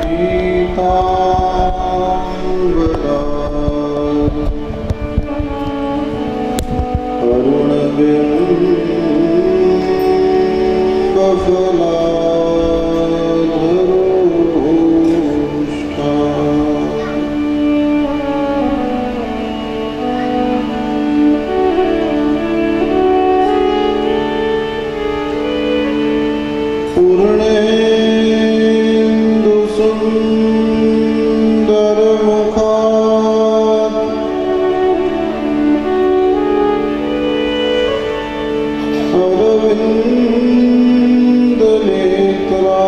पीताम्बरा अरुणबिम्बफलाधरोष्ठा पूर्णेन्दुसुन्दरमुखात् अरविन्दनेत्रा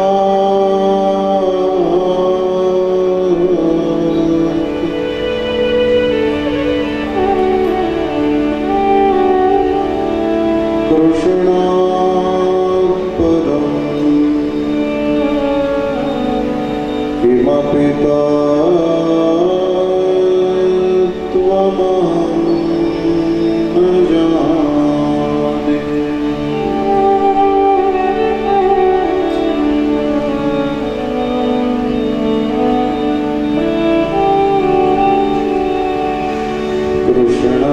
कृष्णात् परम् किमपि त्वमहं न जाने। कृष्ण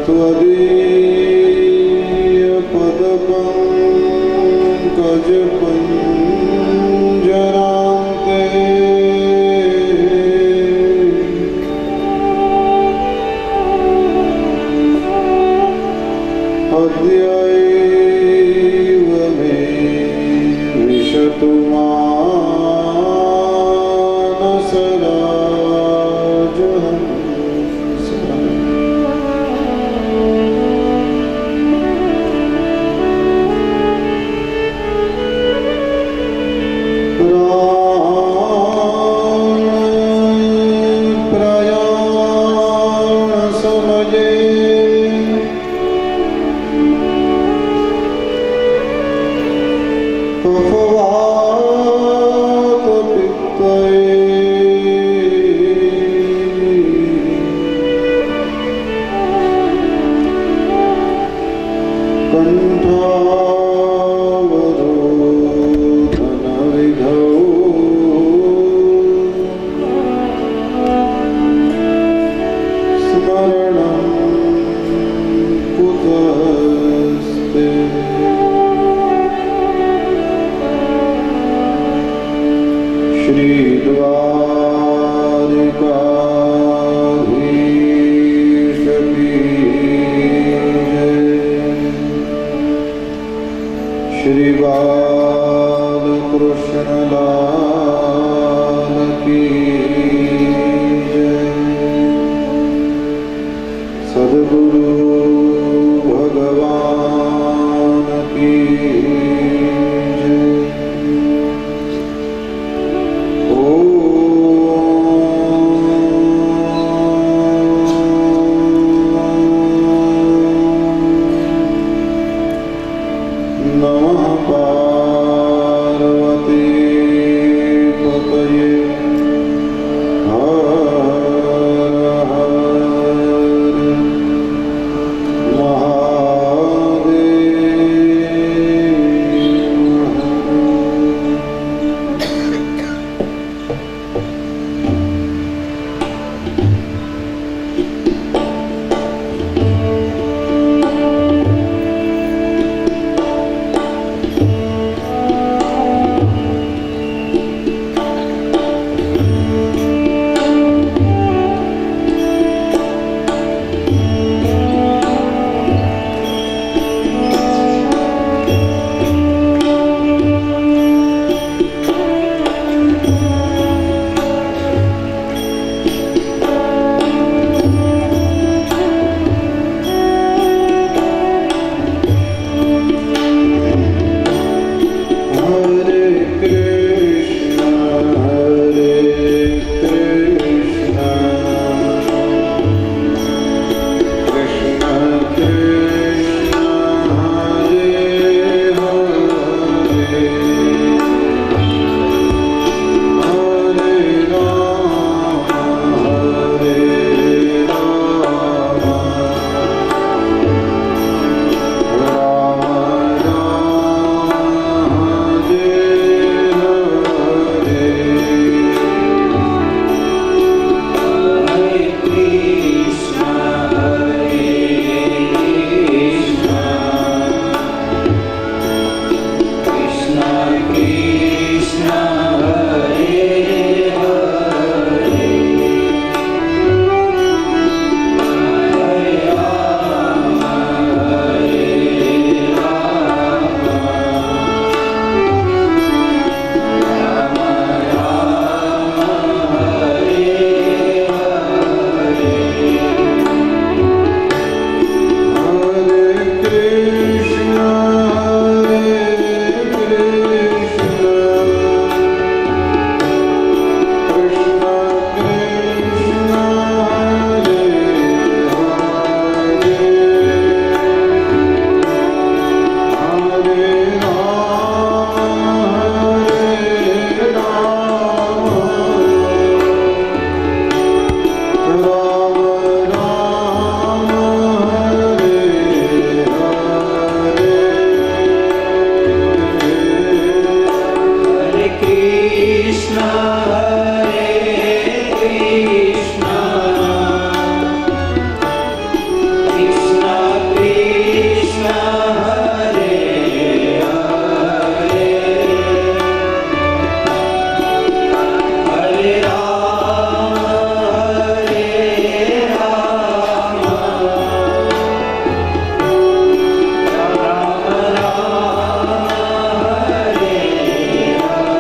त्वदीयपदपङ्कजपञ्जरान्ते अद्यैव मे विशतु मानसराजहंसः। प्रयाणसमये कण्ठावरोधनविधौ स्मरणं कुतस्ते। श्रीद्वारिकाधीश की जय। श्री बालकृष्ण लाल की जय। सद्गुरु भगवान की जय। नमः Parvati Krishna Hare Krishna Krishna Krishna Hare Hare Hare Rama Hare Rama Rama Rama Hare Hare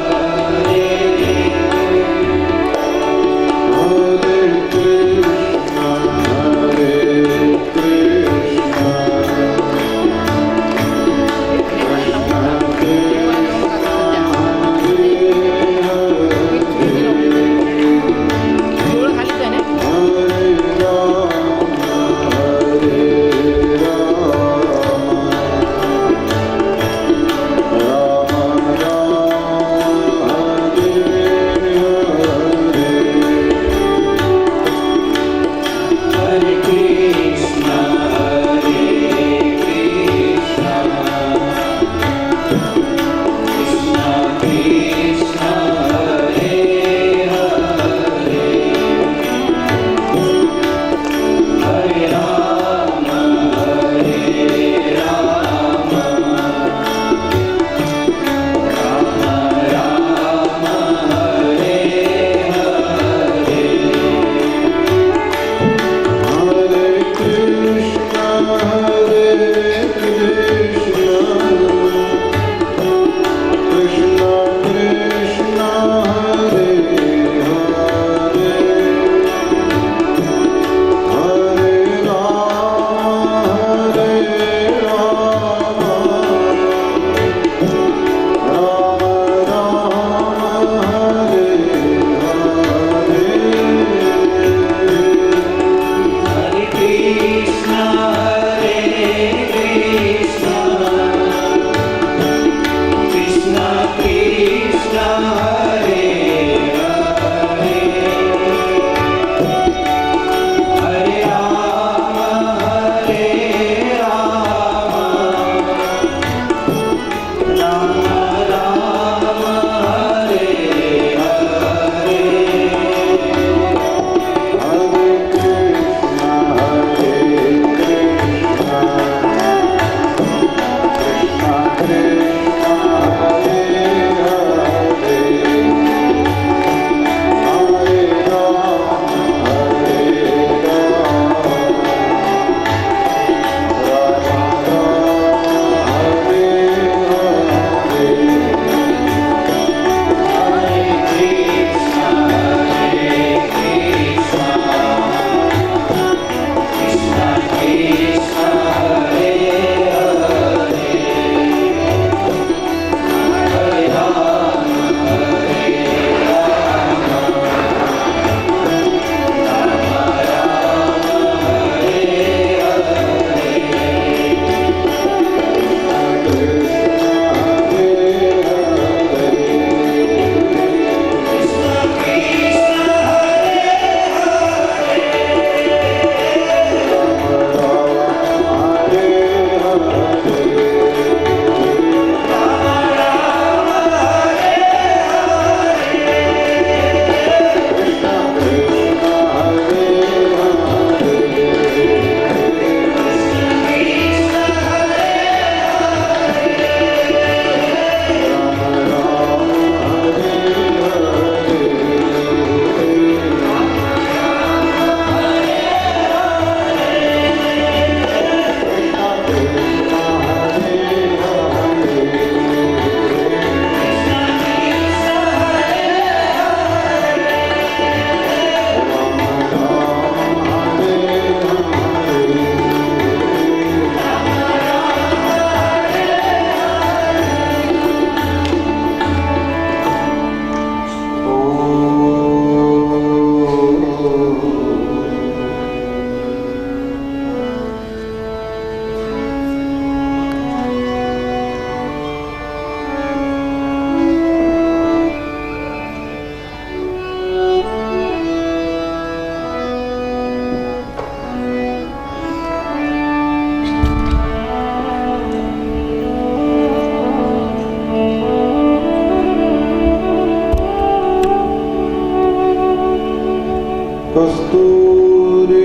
कस्तूरी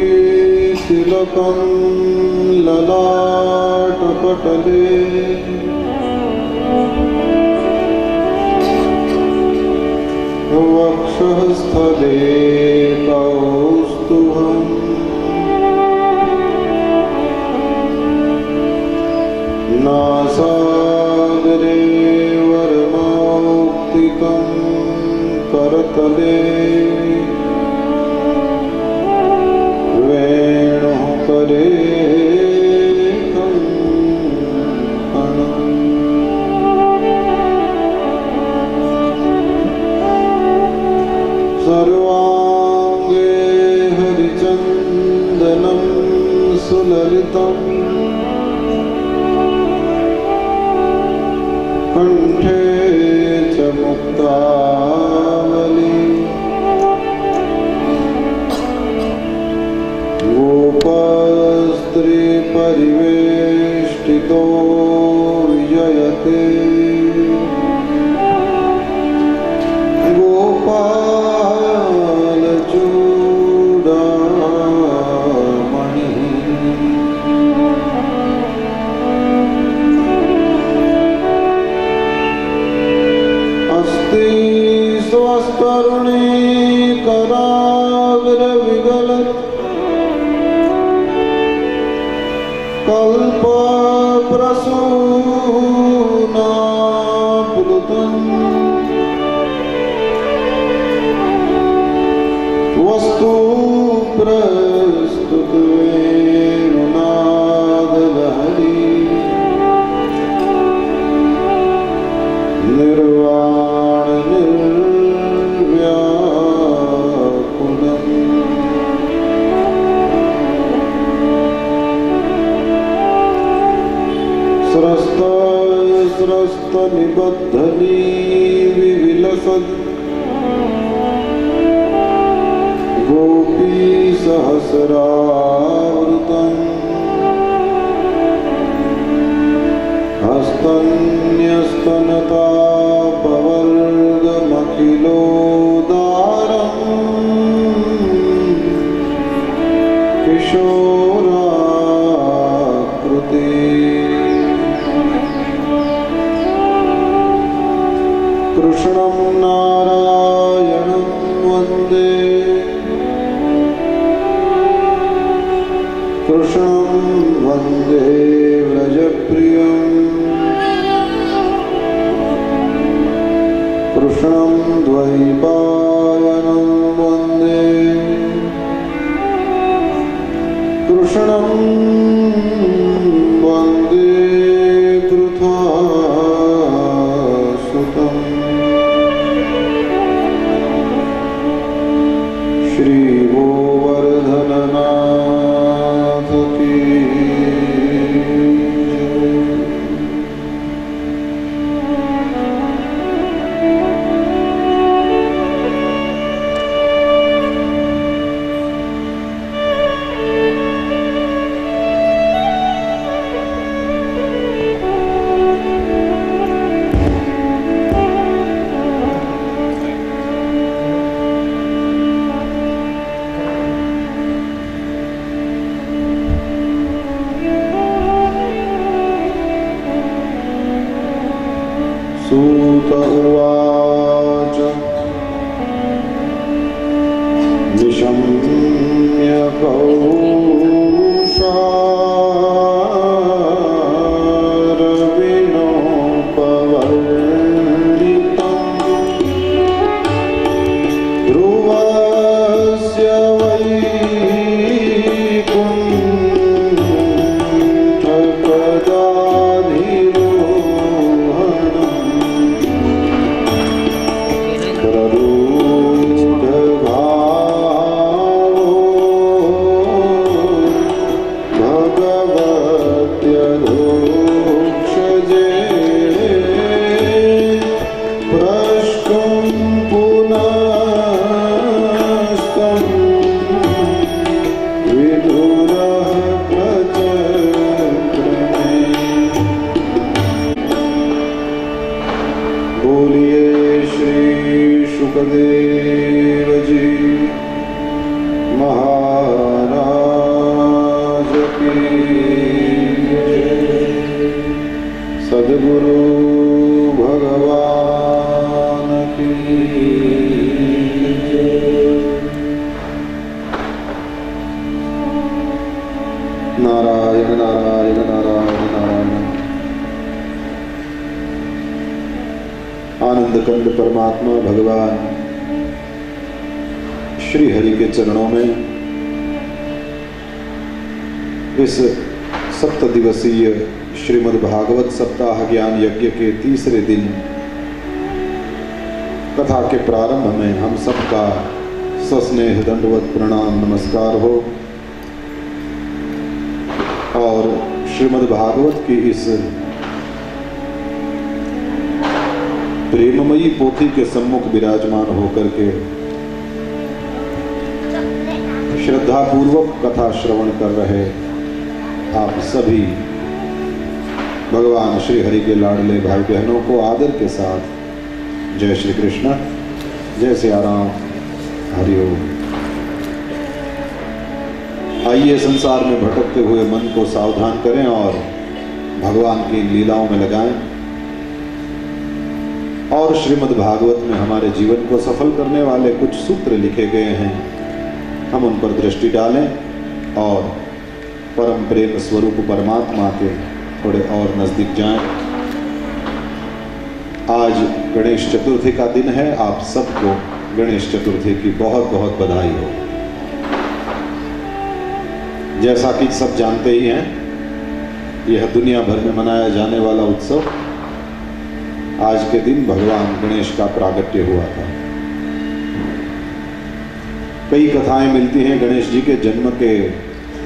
तिलकं ललाटपटले वक्षस्थले कौस्तुभम् नासाग्रे वरमौक्तिकं करतले वेणुः करे सर्वांगे हरिचन्दनं सुललितम् कंठे च मुक्तावली गोपस्त्री परिवेष्टितो विजयते स्वस्तरुणी कराग्र विगलत कल्प प्रसूना प्लुतन वस्तु प्रस्तुत वेणुनाद लहरी निर्वाण स्रस्त निबद्धनी विविलसद गोपी सहस्रावृतम् हस्तन्यस्तनतापवर्गमखिलोदारम् किशोराकृति कृष्णं नारायणं वन्दे कृष्णं वन्दे व्रजप्रियं कृष्णं द्वैपायनं वन्दे कृष्णं वन्दे कृतासुतम् श्री गोवर्धननाथ की सूत उवाच निशम्य कौशारविनोपवर्णितम् ध्रुवस्य बोलिए श्री शुकदेव जी सद्गुरु भगवान की जय। नारायण नारायण नारायण नारायण। आनंद कंद परमात्मा भगवान श्री हरि के चरणों में इस 7 दिवसीय श्रीमद् भागवत सप्ताह ज्ञान यज्ञ के तीसरे दिन कथा के प्रारंभ में हम सबका सस्नेह दंडवत प्रणाम नमस्कार हो और श्रीमद् भागवत की इस प्रेममयी पोथी के सम्मुख विराजमान होकर के श्रद्धा पूर्वक कथा श्रवण कर रहे आप सभी भगवान श्री हरि के लाडले भाई बहनों को आदर के साथ जय श्री कृष्ण, जय सिया राम, हरि ओम। आइए संसार में भटकते हुए मन को सावधान करें और भगवान की लीलाओं में लगाएं और श्रीमद् भागवत में हमारे जीवन को सफल करने वाले कुछ सूत्र लिखे गए हैं, हम उन पर दृष्टि डालें और परम प्रेम स्वरूप परमात्मा के थोड़े और नजदीक जाएं। आज गणेश चतुर्थी का दिन है। आप सबको गणेश चतुर्थी की बहुत बहुत बधाई हो। जैसा कि सब जानते ही हैं, यह दुनिया भर में मनाया जाने वाला उत्सव आज के दिन भगवान गणेश का प्रागट्य हुआ था। कई कथाएं मिलती हैं गणेश जी के जन्म के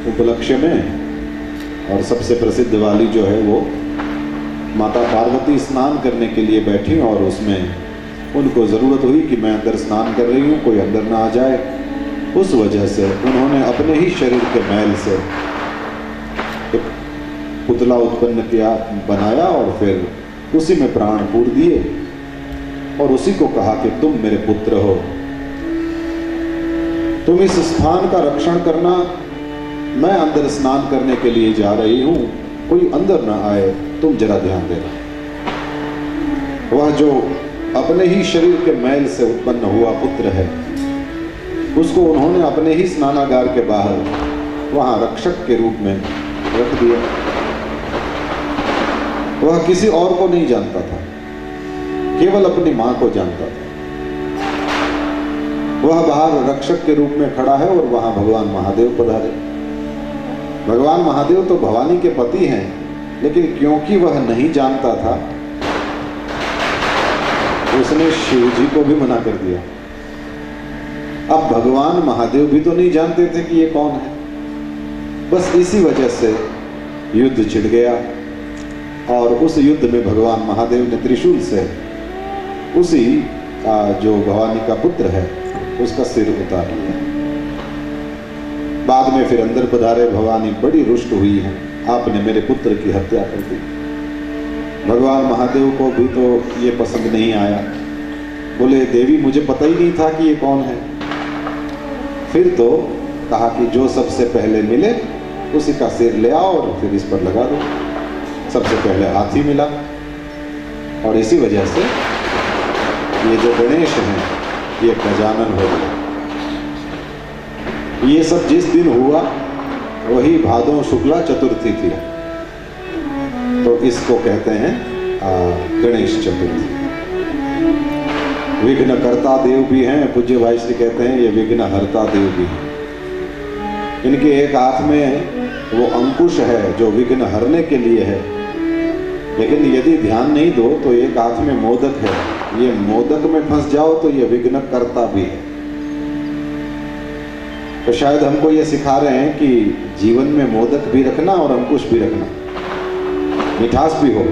उपलक्ष्य में और सबसे प्रसिद्ध वाली जो है वो माता पार्वती स्नान करने के लिए बैठी और उसमें उनको ज़रूरत हुई कि मैं अंदर स्नान कर रही हूँ, कोई अंदर ना आ जाए। उस वजह से उन्होंने अपने ही शरीर के मैल से एक पुतला उत्पन्न किया, बनाया और फिर उसी में प्राण पूर दिए और उसी को कहा कि तुम मेरे पुत्र हो, तुम इस स्थान का रक्षण करना, मैं अंदर स्नान करने के लिए जा रही हूं, कोई अंदर ना आए, तुम जरा ध्यान देना। वह जो अपने ही शरीर के मैल से उत्पन्न हुआ पुत्र है, उसको उन्होंने अपने ही स्नानागार के बाहर वहां रक्षक के रूप में रख दिया। वह किसी और को नहीं जानता था, केवल अपनी मां को जानता था। वह बाहर रक्षक के रूप में खड़ा है और वहां भगवान महादेव पधारे। भगवान महादेव तो भवानी के पति हैं, लेकिन क्योंकि वह नहीं जानता था, उसने शिव जी को भी मना कर दिया। अब भगवान महादेव भी तो नहीं जानते थे कि ये कौन है। बस इसी वजह से युद्ध छिड़ गया और उस युद्ध में भगवान महादेव ने त्रिशूल से उसी जो भवानी का पुत्र है उसका सिर उतार लिया। बाद में फिर अंदर पधारे भवानी बड़ी रुष्ट हुई है, आपने मेरे पुत्र की हत्या कर दी। भगवान महादेव को भी तो ये पसंद नहीं आया, बोले देवी मुझे पता ही नहीं था कि ये कौन है। फिर तो कहा कि जो सबसे पहले मिले उसी का सिर ले आओ और फिर इस पर लगा दो। सबसे पहले हाथी मिला और इसी वजह से ये जो गणेश हैं ये गजानन हो गए। ये सब जिस दिन हुआ वही भादों शुक्ला चतुर्थी थी, तो इसको कहते हैं गणेश चतुर्थी। विघ्न करता देव भी हैं, पूज्य भाई श्री कहते हैं ये विघ्न हरता देव भी हैं। इनके एक हाथ में वो अंकुश है जो विघ्न हरने के लिए है, लेकिन यदि ध्यान नहीं दो तो एक हाथ में मोदक है, ये मोदक में फंस जाओ तो ये विघ्न करता भी है। तो शायद हमको ये सिखा रहे हैं कि जीवन में मोदक भी रखना और अंकुश भी रखना, मिठास भी हो,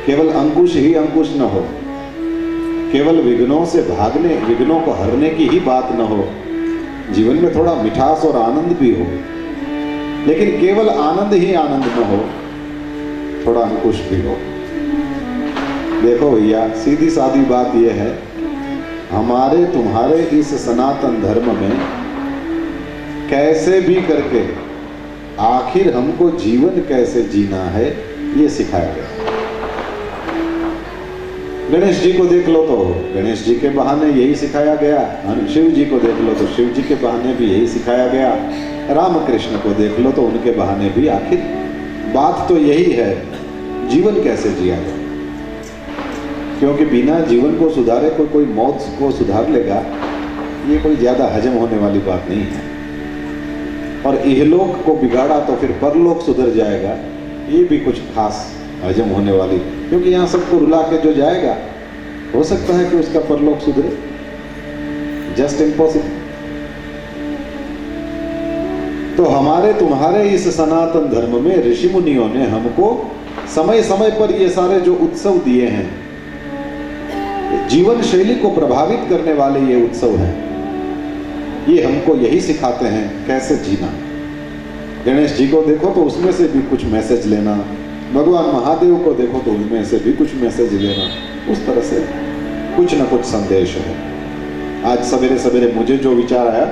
केवल अंकुश ही अंकुश न हो, केवल विघ्नों से भागने, विघ्नों को हरने की ही बात न हो। जीवन में थोड़ा मिठास और आनंद भी हो, लेकिन केवल आनंद ही आनंद न हो, थोड़ा अंकुश भी हो। देखो भैया, सीधी सादी बात यह है, हमारे तुम्हारे इस सनातन धर्म में कैसे भी करके आखिर हमको जीवन कैसे जीना है ये सिखाया गया। गणेश जी को देख लो तो गणेश जी के बहाने यही सिखाया गया, शिव जी को देख लो तो शिव जी के बहाने भी यही सिखाया गया, राम कृष्ण को देख लो तो उनके बहाने भी। आखिर बात तो यही है, जीवन कैसे जिया जाए। क्योंकि बिना जीवन को सुधारे कोई मौत को सुधार लेगा, ये कोई ज्यादा हजम होने वाली बात नहीं है। और इहलोक को बिगाड़ा तो फिर परलोक सुधर जाएगा, ये भी कुछ खास हजम होने वाली, क्योंकि यहाँ सबको रुला के जो जाएगा हो सकता है कि उसका परलोक सुधरे, जस्ट इम्पॉसिबल। तो हमारे तुम्हारे इस सनातन धर्म में ऋषि मुनियों ने हमको समय समय पर ये सारे जो उत्सव दिए हैं, जीवन शैली को प्रभावित करने वाले ये उत्सव हैं, ये हमको यही सिखाते हैं कैसे जीना। गणेश जी को देखो तो उसमें से भी कुछ मैसेज लेना, भगवान महादेव को देखो तो उनमें से भी कुछ मैसेज लेना, उस तरह से कुछ न कुछ संदेश है। आज सवेरे सवेरे मुझे जो विचार आया,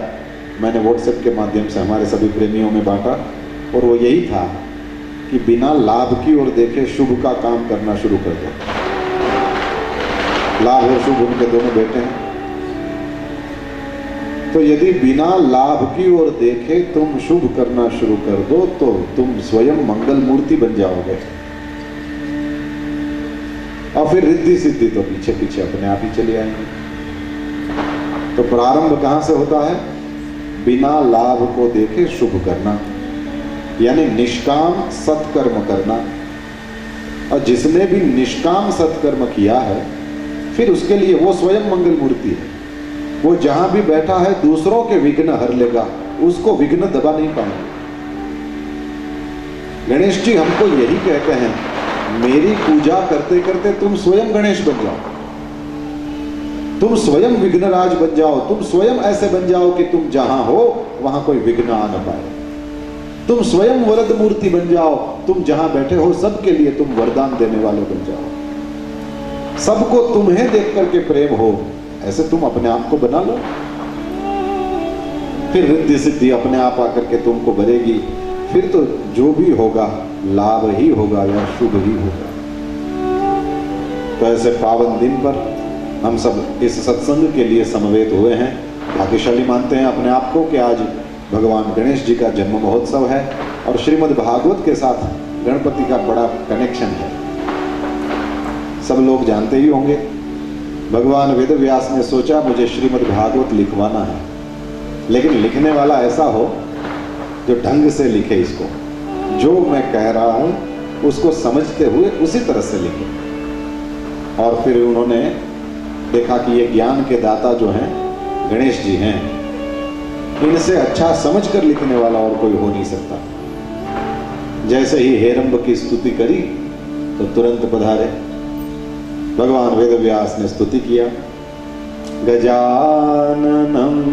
मैंने व्हाट्सएप के माध्यम से हमारे सभी प्रेमियों में बांटा, और वो यही था कि बिना लाभ की ओर देखे शुभ का काम करना शुरू कर दो। लाभ और शुभ उनके दोनों बेटे हैं, तो यदि बिना लाभ की ओर देखे तुम शुभ करना शुरू कर दो तो तुम स्वयं मंगल मूर्ति बन जाओगे, और फिर रिद्धि सिद्धि तो पीछे पीछे अपने आप ही चली आएंगे। तो प्रारंभ कहां से होता है? बिना लाभ को देखे शुभ करना, यानी निष्काम सत्कर्म करना। और जिसने भी निष्काम सत्कर्म किया है, फिर उसके लिए वो स्वयं मंगल मूर्ति है। वो जहां भी बैठा है दूसरों के विघ्न हर लेगा, उसको विघ्न दबा नहीं पाएंगे। गणेश जी हमको यही कहते हैं, मेरी पूजा करते करते तुम स्वयं गणेश बन जाओ, तुम स्वयं विघ्नराज बन जाओ, तुम स्वयं ऐसे बन जाओ कि तुम जहां हो वहां कोई विघ्न आ न पाए। तुम स्वयं वरद मूर्ति बन जाओ, तुम जहां बैठे हो सबके लिए तुम वरदान देने वाले बन जाओ, सबको तुम्हें देख करके प्रेम हो, ऐसे तुम अपने आप को बना लो। फिर रिद्धि सिद्धि अपने आप आकर के तुमको भरेगी, फिर तो जो भी होगा लाभ ही होगा या शुभ ही होगा। तो ऐसे पावन दिन पर हम सब इस सत्संग के लिए समवेत हुए हैं। भाग्यशाली मानते हैं अपने आप को कि आज भगवान गणेश जी का जन्म महोत्सव है, और श्रीमद् भागवत के साथ गणपति का बड़ा कनेक्शन है, सब लोग जानते ही होंगे। भगवान वेद व्यास ने सोचा मुझे श्रीमद् भागवत लिखवाना है, लेकिन लिखने वाला ऐसा हो जो ढंग से लिखे, इसको जो मैं कह रहा हूं उसको समझते हुए उसी तरह से लिखे। और फिर उन्होंने देखा कि ये ज्ञान के दाता जो हैं गणेश जी हैं, इनसे अच्छा समझकर लिखने वाला और कोई हो नहीं सकता। जैसे ही हेरंब की स्तुति करी तो तुरंत पधारे। भगवान वेद व्यास ने स्तुति किया, गजाननं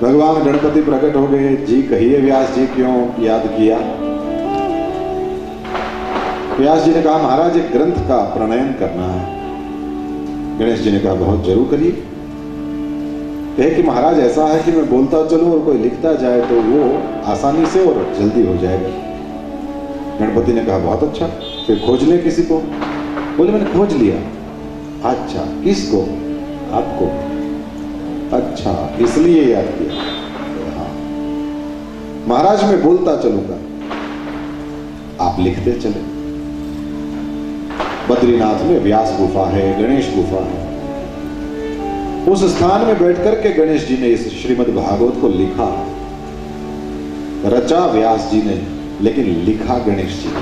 भगवान गणपति प्रकट हो गए। जी कहिए व्यास जी क्यों याद किया? व्यास जी ने कहा महाराज एक ग्रंथ का प्रणयन करना है। गणेश जी ने कहा बहुत जरूर करिए। कहे कि महाराज ऐसा है कि मैं बोलता चलूं और कोई लिखता जाए तो वो आसानी से और जल्दी हो जाएगा। गणपति ने कहा बहुत अच्छा, फिर खोज ले किसी को। बोले मैंने खोज लिया, अच्छा, किसको? आपको? अच्छा, इसलिए याद किया। हाँ, महाराज मैं बोलता चलूंगा, आप लिखते चले। बद्रीनाथ में व्यास गुफा है, गणेश गुफा है। उस स्थान में बैठकर के गणेश जी ने इस श्रीमद् भागवत को लिखा। रचा व्यास जी ने, लेकिन लिखा गणेश जी ने।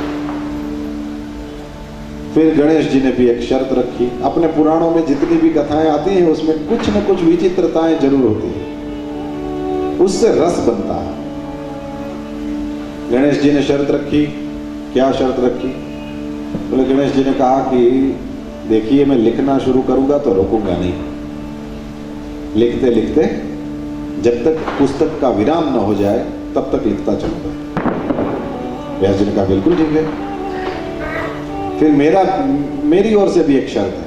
फिर गणेश जी ने भी एक शर्त रखी। अपने पुराणों में जितनी भी कथाएं आती हैं उसमें कुछ न कुछ विचित्रताएं जरूर होती हैं, उससे रस बनता है। गणेश जी ने शर्त रखी। क्या शर्त रखी? बोले गणेश जी ने कहा कि देखिए मैं लिखना शुरू करूंगा तो रुकूंगा नहीं, लिखते लिखते जब तक पुस्तक का विराम न हो जाए तब तक लिखता चलूंगा। व्यास जी ने कहा बिल्कुल ठीक है। फिर मेरी ओर से भी एक शर्त है।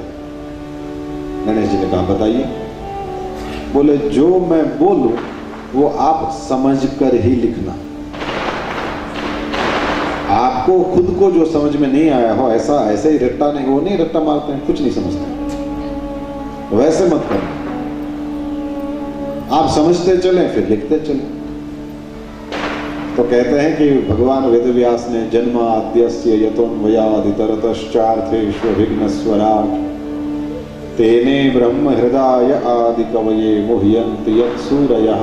गणेश जी ने कहा बताइए। बोले जो मैं बोलूं वो आप समझ कर ही लिखना। आपको खुद को जो समझ में नहीं आया हो ऐसा ऐसे ही रट्टा नहीं, वो नहीं रट्टा मारते हैं, कुछ नहीं समझते, वैसे मत करना। आप समझते चलें फिर लिखते चलें। तो कहते हैं कि भगवान वेदव्यास ने जन्माद्यस्य यतोन्वयादितरतश्चार्थेषु विघ्नस्वराट् तेने ब्रह्म हृदय आदि कवये मुह्यन्ति यत्सूरयः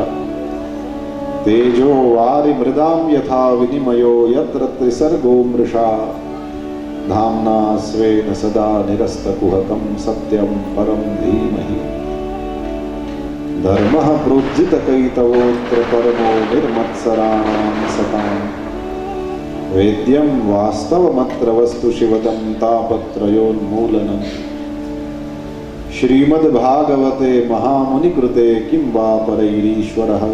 तेजो वारि मृदां यथा विनिमयो यत्र त्रिसर्गो मृषा धाम्ना स्वेन सदा निरस्तकुहकं सत्यं परं धीमहि धर्मः प्रोज्झितकैतवोऽत्र परमो निर्मत्सराणां सतां वेद्यं वास्तवमत्र वस्तु शिवदं तापत्रयोन्मूलनम् श्रीमद्भागवते महामुनिकृते किं वा परैरीश्वरः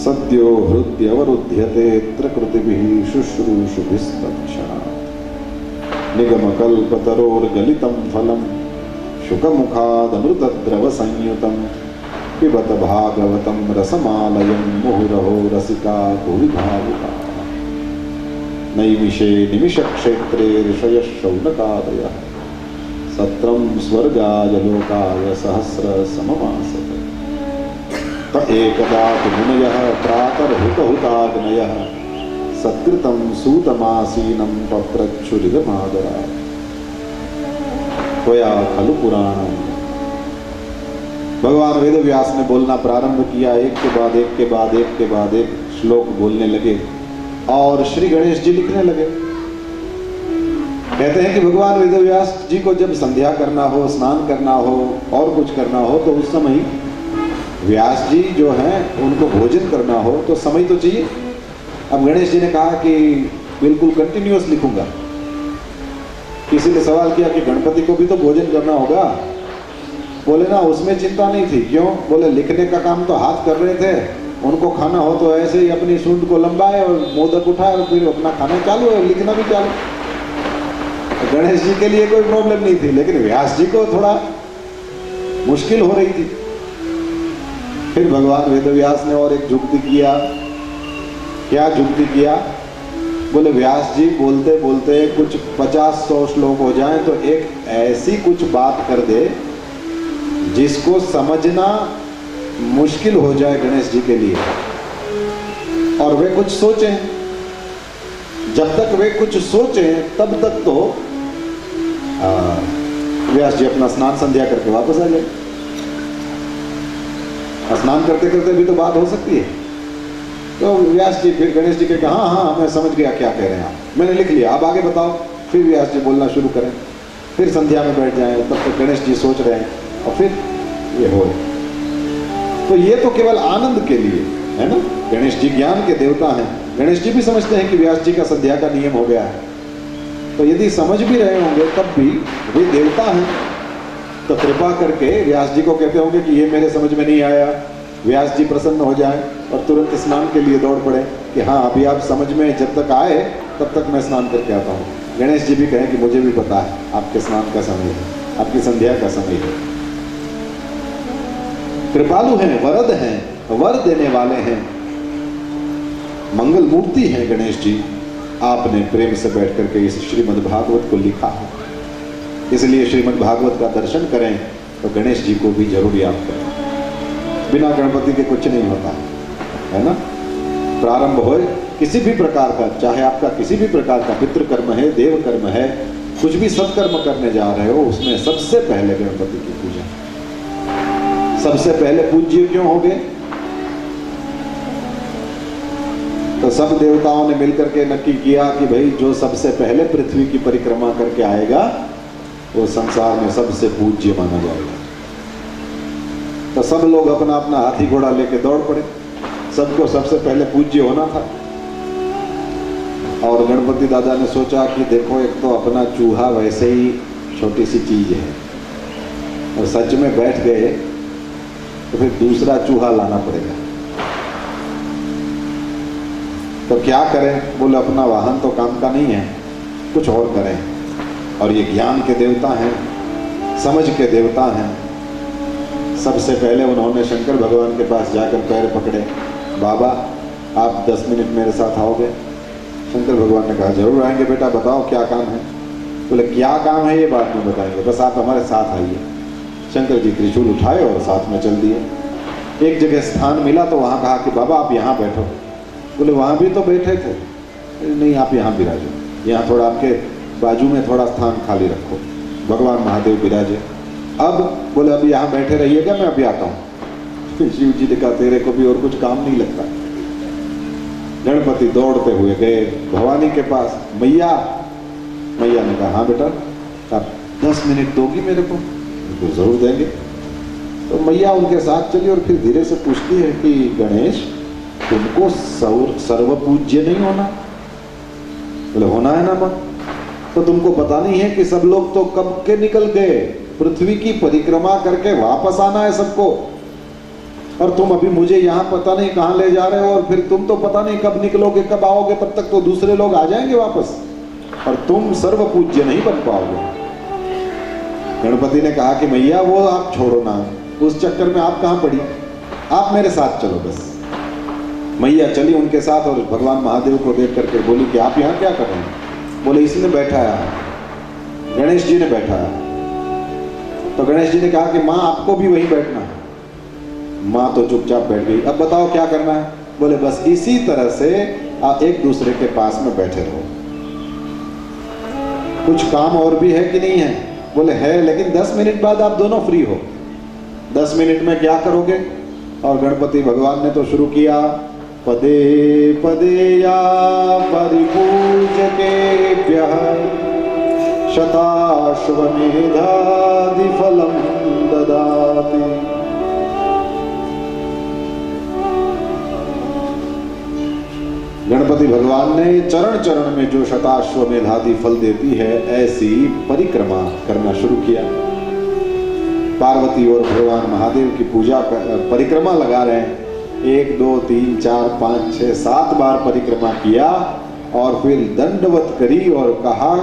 सद्यो हृद्यवरुध्यतेऽत्र कृतिभिः शुश्रूषुभिस्तत्क्षणात् निगमकल्पतरोर्गलितं फलं शुकमुखादमृतद्रवसंयुतं पिबत भागवतं रसमालयं मुहुरहो रसिका भुवि भावुकाः नैमिषे निमिषक्षेत्रे ऋषयः शौनकादयः सत्रं स्वर्गाय लोकाय सहस्रसममासते त एकदा तु मुनयः प्रातर्हुतहुताग्नयः सत्कृतं सूतमासीनं पप्रच्छुरिदमादरात् त्वया खलु पुराणम्। भगवान वेदव्यास ने बोलना प्रारंभ किया। एक के बाद एक के बाद एक के बाद एक श्लोक बोलने लगे और श्री गणेश जी लिखने लगे। कहते हैं कि भगवान वेदव्यास जी को जब संध्या करना हो, स्नान करना हो और कुछ करना हो तो उस समय व्यास जी जो हैं उनको भोजन करना हो तो समय तो चाहिए। अब गणेश जी ने कहा कि बिल्कुल कंटिन्यूअस लिखूंगा। किसी ने सवाल किया कि गणपति को भी तो भोजन करना होगा। बोले ना उसमें चिंता नहीं थी। क्यों? बोले लिखने का काम तो हाथ कर रहे थे, उनको खाना हो तो ऐसे ही अपनी सूंड को लंबाए और मोदक उठाए और फिर अपना खाना चालू है, लिखना भी चालू। गणेश जी के लिए कोई प्रॉब्लम नहीं थी, लेकिन व्यास जी को थोड़ा मुश्किल हो रही थी। फिर भगवान वेदव्यास ने और एक जुक्ति किया। क्या जुक्ति किया? बोले व्यास जी बोलते बोलते कुछ 50-100 श्लोक हो जाएं तो एक ऐसी कुछ बात कर दे जिसको समझना मुश्किल हो जाए गणेश जी के लिए, और वे कुछ सोचें। जब तक वे कुछ सोचें तब तक तो व्यास जी अपना स्नान संध्या करके वापस आ जाए। स्नान करते करते भी तो बात हो सकती है। तो व्यास जी फिर गणेश जी के कहा हाँ हाँ मैं समझ गया क्या कह रहे हैं आप, मैंने लिख लिया, अब आगे बताओ। फिर व्यास जी बोलना शुरू करें, फिर संध्या में बैठ जाएं। तब तक गणेश जी सोच रहे हैं और फिर ये हो। तो ये तो केवल आनंद के लिए है ना। गणेश जी ज्ञान के देवता हैं। गणेश जी भी समझते हैं कि व्यास जी का संध्या का नियम हो गया है। तो यदि समझ भी रहे होंगे तब भी वे देवता हैं, तो कृपा करके व्यास जी को कहते होंगे कि ये मेरे समझ में नहीं आया। व्यास जी प्रसन्न हो जाए और तुरंत स्नान के लिए दौड़ पड़े कि हाँ अभी आप समझ में जब तक आए तब तक मैं स्नान करके आता हूँ। गणेश जी भी कहें कि मुझे भी पता है आपके स्नान का समय है, आपकी संध्या का समय है। कृपालु हैं, वरद हैं, वर देने वाले हैं, मंगल मूर्ति हैं गणेश जी। आपने प्रेम से बैठ करके इस श्रीमद् भागवत को लिखा है। इसलिए श्रीमद् भागवत का दर्शन करें तो गणेश जी को भी जरूर याद करें। बिना गणपति के कुछ नहीं होता है ना। प्रारंभ हो किसी भी प्रकार का, चाहे आपका किसी भी प्रकार का पितृ कर्म है, देव कर्म है, कुछ भी सत्कर्म करने जा रहे हो, उसमें सबसे पहले गणपति की पूजा। सबसे पहले पूज्य क्यों हो गए? तो सब देवताओं ने मिलकर के नक्की किया कि भाई जो सबसे पहले पृथ्वी की परिक्रमा करके आएगा वो संसार में सबसे पूज्य माना जाएगा। तो सब लोग अपना अपना हाथी घोड़ा लेके दौड़ पड़े, सबको सबसे पहले पूज्य होना था। और गणपति दादा ने सोचा कि देखो, एक तो अपना चूहा वैसे ही छोटी सी चीज है, और सच में बैठ गए तो फिर दूसरा चूहा लाना पड़ेगा। तो क्या करें? बोले अपना वाहन तो काम का नहीं है, कुछ और करें। और ये ज्ञान के देवता हैं, समझ के देवता हैं। सबसे पहले उन्होंने शंकर भगवान के पास जाकर पैर पकड़े, बाबा आप 10 मिनट मेरे साथ आओगे? शंकर भगवान ने कहा जरूर आएंगे बेटा, बताओ क्या काम है। बोले क्या काम है ये बाद में बताएंगे, बस आप हमारे साथ आइए। शंकर जी त्रिशूल उठाए और साथ में चल दिए। एक जगह स्थान मिला तो वहाँ कहा कि बाबा आप यहाँ बैठो। बोले वहाँ भी तो बैठे थे। नहीं, आप यहाँ बिराजो, यहाँ थोड़ा आपके बाजू में थोड़ा स्थान खाली रखो, भगवान महादेव बिराजे। अब बोले अब यहाँ बैठे रहिएगा, मैं अभी आता हूँ। शिव जी ने कहा तेरे को भी और कुछ काम नहीं लगता। गणपति दौड़ते हुए गए भवानी के पास। मैया ने कहा हाँ बेटा, आप 10 मिनट दोगी मेरे को? तो जरूर देंगे। तो मैया उनके साथ चली और फिर धीरे से पूछती है कि गणेश तुमको सर्व पूज्य नहीं होना? बोले होना है ना मां। तो तुमको पता नहीं है कि सब लोग तो कब के निकल गए, पृथ्वी की परिक्रमा करके वापस आना है सबको। और तुम अभी मुझे यहाँ पता नहीं कहाँ ले जा रहे हो, और फिर तुम तो पता नहीं कब निकलोगे, कब आओगे, तब तक तो दूसरे लोग आ जाएंगे वापस, और तुम सर्व पूज्य नहीं बन पाओगे। गणपति ने कहा कि मैया वो आप छोड़ो ना, उस चक्कर में आप कहाँ पड़ी, आप मेरे साथ चलो बस। मैया चली उनके साथ और भगवान महादेव को देख करके बोली कि आप यहाँ क्या कर रहे हैं? बोले इसने बैठा है, गणेश जी ने बैठा है। तो गणेश जी ने कहा कि माँ आपको भी वहीं बैठना है। माँ तो चुपचाप बैठ गई। अब बताओ क्या करना है? बोले बस इसी तरह से आप एक दूसरे के पास में बैठे रहो। कुछ काम और भी है कि नहीं है? बोले है, लेकिन 10 मिनट बाद आप दोनों फ्री हो। 10 मिनट में क्या करोगे? और गणपति भगवान ने तो शुरू किया, पदे पदे या परिपूजकेभ्यः शताश्वमेधादि फलं ददाति। गणपति भगवान ने चरण चरण में जो शताश्वमेधादि फल देती है, ऐसी परिक्रमा करना शुरू किया। पार्वती और भगवान महादेव की पूजा परिक्रमा लगा रहे हैं। 1 2 3 4 5 6 7 बार परिक्रमा किया और फिर दंडवत करी और कहा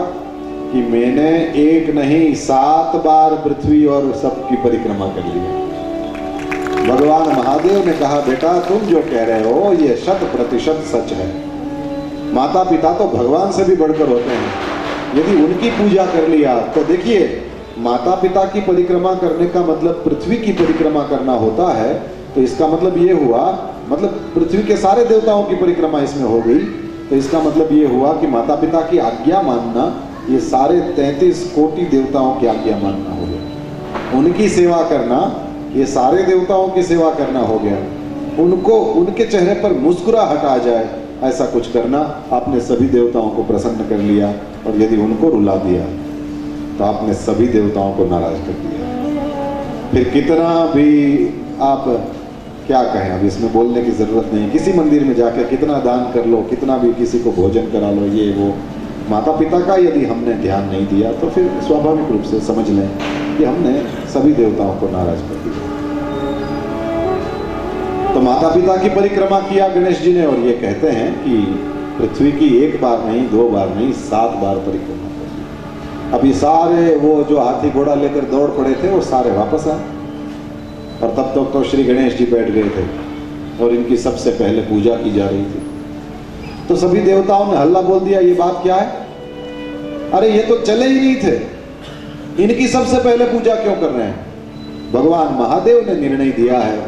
कि मैंने 1 नहीं 7 बार पृथ्वी और सबकी परिक्रमा कर ली। भगवान महादेव ने कहा बेटा तुम जो कह रहे हो ये 100% सच है। माता पिता तो भगवान से भी बढ़कर होते हैं। यदि उनकी पूजा कर लिया तो देखिए, माता पिता की परिक्रमा करने का मतलब पृथ्वी की परिक्रमा करना होता है। तो इसका मतलब ये हुआ, मतलब पृथ्वी के सारे देवताओं की परिक्रमा इसमें हो गई। तो इसका मतलब ये हुआ कि माता पिता की आज्ञा मानना, ये सारे 33 कोटि देवताओं की आज्ञा मानना हो गया। उनकी सेवा करना, ये सारे देवताओं की सेवा करना हो गया। उनको, उनके चेहरे पर मुस्कुराहट आ जाए, ऐसा कुछ करना। आपने सभी देवताओं को प्रसन्न कर लिया, और यदि उनको रुला दिया तो आपने सभी देवताओं को नाराज कर दिया। फिर कितना भी आप क्या कहें, अब इसमें बोलने की जरूरत नहीं। किसी मंदिर में जाकर कितना दान कर लो, कितना भी किसी को भोजन करा लो, ये वो, माता पिता का यदि हमने ध्यान नहीं दिया तो फिर स्वाभाविक रूप से समझ लें कि हमने सभी देवताओं को नाराज कर दिया। तो माता पिता की परिक्रमा किया गणेश जी ने, और ये कहते हैं कि पृथ्वी की 1 बार नहीं 2 बार नहीं 7 बार परिक्रमा कर। अभी सारे वो जो हाथी घोड़ा लेकर दौड़ पड़े थे वो सारे वापस आए, और तब तक तो श्री गणेश जी बैठ गए थे और इनकी सबसे पहले पूजा की जा रही थी। तो सभी देवताओं ने हल्ला बोल दिया, ये बात क्या है? अरे ये तो चले ही नहीं थे, इनकी सबसे पहले पूजा क्यों कर रहे हैं? भगवान महादेव ने निर्णय दिया है,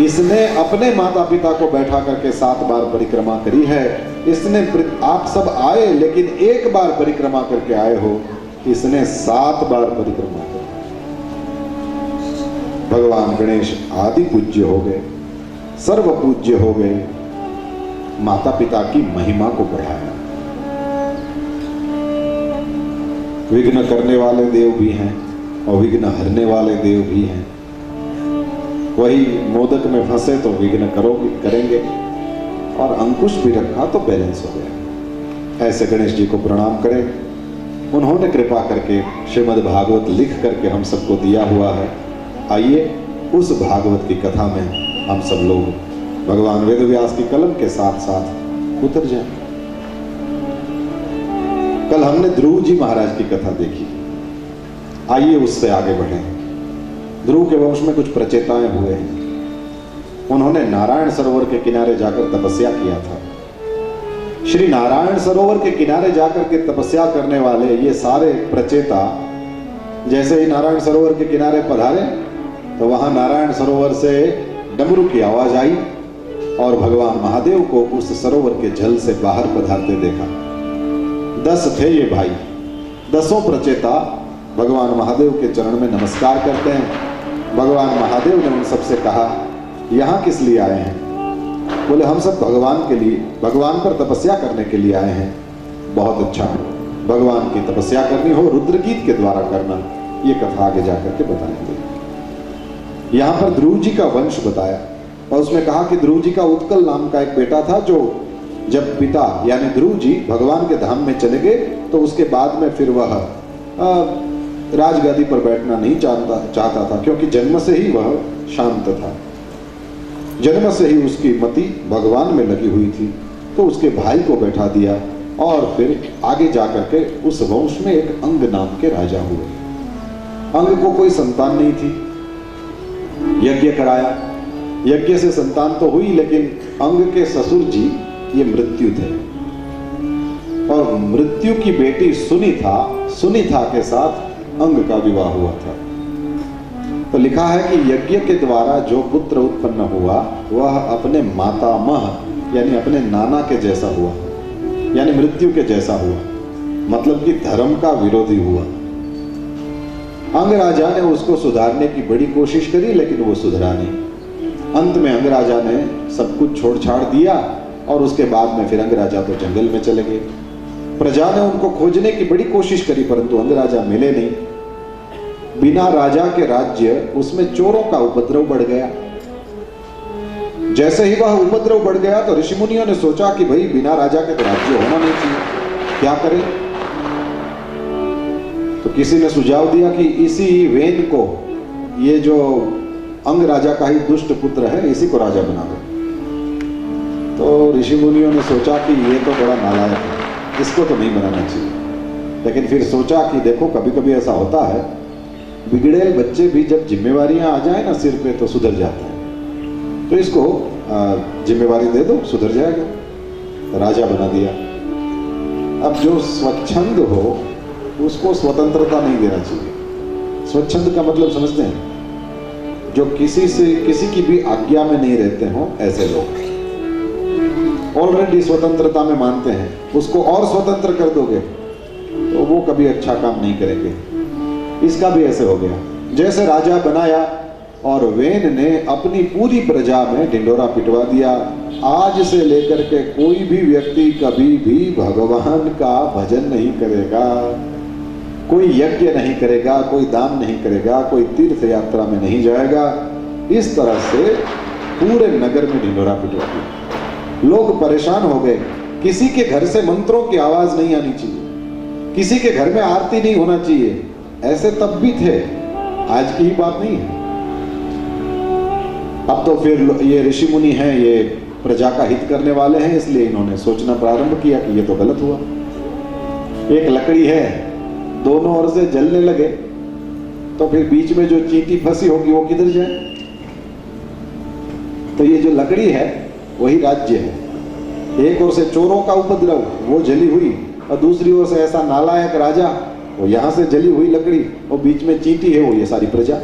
इसने अपने माता पिता को बैठा करके 7 बार परिक्रमा करी है। इसने आप सब आए लेकिन एक बार परिक्रमा करके आए हो, इसने 7 बार परिक्रमा की। भगवान गणेश आदि पूज्य हो गए, सर्व पूज्य हो गए, माता पिता की महिमा को बढ़ाया। विघ्न करने वाले देव भी हैं और विघ्न हरने वाले देव भी हैं। वही मोदक में फंसे तो विघ्न करेंगे, और अंकुश भी रखा तो बैलेंस हो गया। ऐसे गणेश जी को प्रणाम करें। उन्होंने कृपा करके श्रीमद् भागवत लिख करके हम सबको दिया हुआ है। आइए उस भागवत की कथा में हम सब लोग भगवान वेदव्यास की कलम के साथ साथ उतर जाएं। कल हमने ध्रुव जी महाराज की कथा देखी, आइए उससे आगे बढ़ें। ध्रुव के वंश में कुछ प्रचेताएं हुए हैं। उन्होंने नारायण सरोवर के किनारे जाकर तपस्या किया था। श्री नारायण सरोवर के किनारे जाकर के तपस्या करने वाले ये सारे प्रचेता जैसे ही नारायण सरोवर के किनारे पधारे तो वहां नारायण सरोवर से डमरू की आवाज आई और भगवान महादेव को उस सरोवर के जल से बाहर पधारते देखा। 10 थे ये भाई। 10 प्रचेता भगवान महादेव के चरण में नमस्कार करते हैं। भगवान महादेव ने उन सबसे कहा, यहाँ किस लिए आए हैं? बोले हम सब भगवान के लिए, भगवान पर तपस्या करने के लिए आए हैं। बहुत अच्छा, भगवान की तपस्या करनी हो रुद्र गीत के द्वारा करना। ये कथा आगे जाकर के बताएंगे। यहाँ पर ध्रुव जी का वंश बताया और उसमें कहा कि ध्रुव जी का उत्कल नाम का एक बेटा था, जो जब पिता यानी ध्रुव जी भगवान के धाम में चले गए तो उसके बाद में फिर वह राजगादी पर बैठना नहीं चाहता था, क्योंकि जन्म से ही वह शांत था। जन्म से ही उसकी मति भगवान में लगी हुई थी, तो उसके भाई को बैठा दिया और फिर आगे जाकर के उस वंश में एक अंग नाम के राजा हुए। अंग को कोई संतान नहीं थी, यज्ञ कराया, यज्ञ से संतान तो हुई, लेकिन अंग के ससुर जी ये मृत्यु थे और मृत्यु की बेटी सुनीता के साथ अंग का विवाह हुआ था। तो लिखा है कि यज्ञ के द्वारा जो पुत्र उत्पन्न हुआ वह अपने मातामह यानी अपने नाना के जैसा हुआ, यानी मृत्यु के जैसा हुआ, मतलब कि धर्म का विरोधी हुआ। अंग राजा ने उसको सुधारने की बड़ी कोशिश करी, लेकिन वो सुधरा नहीं। अंत में अंग राजा ने सब कुछ छोड़ छाड़ दिया और उसके बाद में फिर अंग राजा तो जंगल में चले गए। प्रजा ने उनको खोजने की बड़ी कोशिश करी, परंतु अंग राजा मिले नहीं। बिना राजा के राज्य, उसमें चोरों का उपद्रव बढ़ गया। जैसे ही वह उपद्रव बढ़ गया तो ऋषि मुनियों ने सोचा कि भाई बिना राजा के तो राज्य होना नहीं चाहिए, क्या करें? तो किसी ने सुझाव दिया कि इसी वेन को, ये जो अंग राजा का ही दुष्ट पुत्र है, इसी को राजा बना दो। तो ऋषि मुनियों ने सोचा कि ये तो बड़ा नालायक है, इसको तो नहीं बनाना चाहिए। लेकिन फिर सोचा कि देखो कभी कभी ऐसा होता है, बिगड़े बच्चे भी जब जिम्मेवारियां आ जाए ना सिर पे तो सुधर जाते हैं, तो इसको जिम्मेवारी दे दो, सुधर जाएगा। तो राजा बना दिया। अब जो स्वच्छंद हो उसको स्वतंत्रता नहीं देना चाहिए। स्वच्छंद का मतलब समझते हैं? जो किसी की भी आज्ञा में नहीं रहते हो, ऐसे लोग ऑलरेडी स्वतंत्रता में मानते हैं, उसको और स्वतंत्र कर दोगे तो वो कभी अच्छा काम नहीं करेंगे। इसका भी ऐसे हो गया, जैसे राजा बनाया और वेन ने अपनी पूरी प्रजा में ढिंडोरा पिटवा दिया। आज से लेकर के कोई भी व्यक्ति कभी भी भगवान का भजन नहीं करेगा, कोई यज्ञ नहीं करेगा, कोई दान नहीं करेगा, कोई तीर्थ यात्रा में नहीं जाएगा। इस तरह से पूरे नगर में ढिंडोरा पिटवा दिया। लोग परेशान हो गए। किसी के घर से मंत्रों की आवाज नहीं आनी चाहिए, किसी के घर में आरती नहीं होना चाहिए। ऐसे तब भी थे, आज की ही बात नहीं है। अब तो फिर ये ऋषि मुनि हैं, ये प्रजा का हित करने वाले हैं, इसलिए इन्होंने सोचना प्रारंभ किया कि ये तो गलत हुआ। एक लकड़ी है, दोनों ओर से जलने लगे तो फिर बीच में जो चींटी फंसी होगी वो किधर जाए? तो ये जो लकड़ी है वही राज्य है। एक ओर से चोरों का उपद्रव, वो जली हुई, और दूसरी ओर से ऐसा नालायक राजा वो यहाँ से जली हुई लकड़ी और बीच में चींटी है, वो ये सारी प्रजा।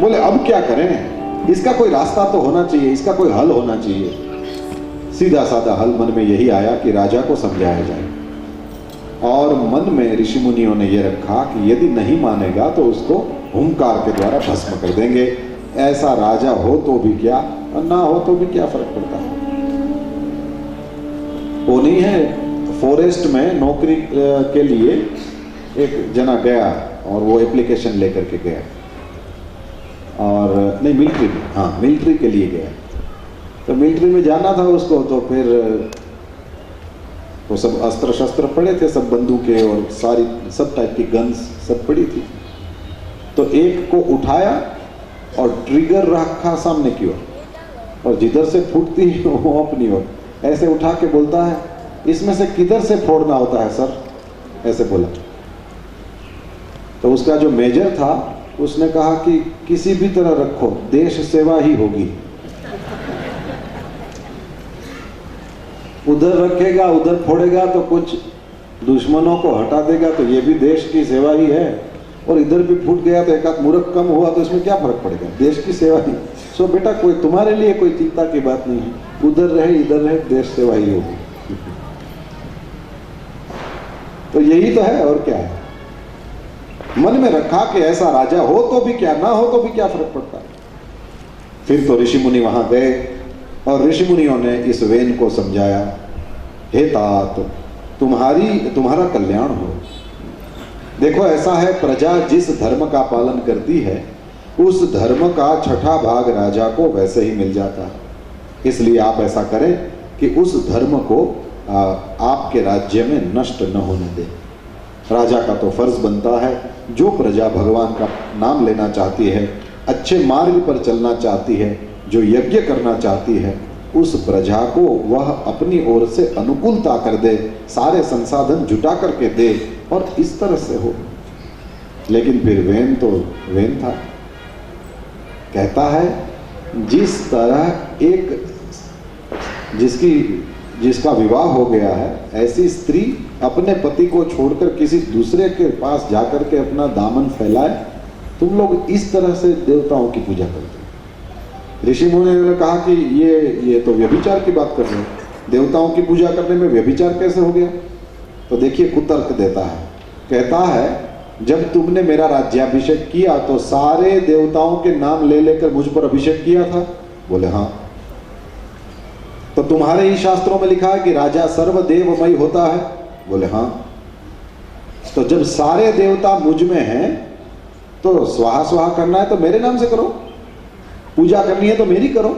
बोले अब क्या करें, इसका कोई रास्ता तो होना चाहिए, इसका कोई हल होना चाहिए। सीधा साधा हल मन में यही आया कि राजा को समझाया जाए। और मन में ऋषि मुनियों ने यह रखा कि यदि नहीं मानेगा तो उसको हुंकार के द्वारा भस्म कर देंगे। ऐसा राजा हो तो भी क्या और ना हो तो भी क्या फर्क पड़ता है। वो नहीं है, फॉरेस्ट में नौकरी के लिए एक जना गया और वो एप्लीकेशन लेकर के गया, और नहीं मिलिट्री में, हाँ मिलिट्री के लिए गया। तो मिलिट्री में जाना था उसको, तो फिर वो सब अस्त्र शस्त्र पड़े थे, सब बंदूकें और सारी सब टाइप की गन्स सब पड़ी थी। तो एक को उठाया और ट्रिगर रखा सामने की ओर, और जिधर से फूटती है वो अपनी ओर ऐसे उठा के बोलता है, इसमें से किधर से फोड़ना होता है सर, ऐसे बोला। तो उसका जो मेजर था उसने कहा कि किसी भी तरह रखो, देश सेवा ही होगी। उधर रखेगा, उधर फोड़ेगा तो कुछ दुश्मनों को हटा देगा, तो ये भी देश की सेवा ही है। और इधर भी फूट गया तो एक आध मूर्ख कम हुआ तो इसमें क्या फर्क पड़ेगा, देश की सेवा ही। सो बेटा कोई तुम्हारे लिए कोई चिंता की बात नहीं है, उधर रहे इधर रहे, देश सेवा ही होगी। तो यही तो है, और क्या है। मन में रखा कि ऐसा राजा हो तो भी क्या, ना हो तो भी क्या फर्क पड़ता है। फिर तो ऋषि मुनि वहां गए और ऋषि मुनियों ने इस वेन को समझाया, हे तात तुम्हारा कल्याण हो। देखो ऐसा है, प्रजा जिस धर्म का पालन करती है उस धर्म का छठा भाग राजा को वैसे ही मिल जाता है। इसलिए आप ऐसा करें कि उस धर्म को आपके राज्य में नष्ट न होने दें। राजा का तो फर्ज बनता है, जो प्रजा भगवान का नाम लेना चाहती है, अच्छे मार्ग पर चलना चाहती है, जो यज्ञ करना चाहती है, उस प्रजा को वह अपनी ओर से अनुकूलता कर दे, सारे संसाधन जुटा करके दे, और इस तरह से हो। लेकिन फिर वेन तो वेन था। कहता है जिस तरह एक जिसका विवाह हो गया है, ऐसी स्त्री अपने पति को छोड़कर किसी दूसरे के पास जाकर के अपना दामन फैलाए, तुम लोग इस तरह से देवताओं की पूजा करते हो। ऋषि मुनि ने कहा कि ये तो व्यभिचार की बात कर रहे हैं, देवताओं की पूजा करने में व्यभिचार कैसे हो गया। तो देखिए कुतर्क देता है, कहता है जब तुमने मेरा राज्याभिषेक किया तो सारे देवताओं के नाम ले लेकर मुझ पर अभिषेक किया था। बोले हाँ। तो तुम्हारे ही शास्त्रों में लिखा है कि राजा सर्वदेवमय होता है। बोले हाँ। तो जब सारे देवता मुझ में हैं तो स्वाहा स्वाहा करना है तो मेरे नाम से करो, पूजा करनी है तो मेरी करो,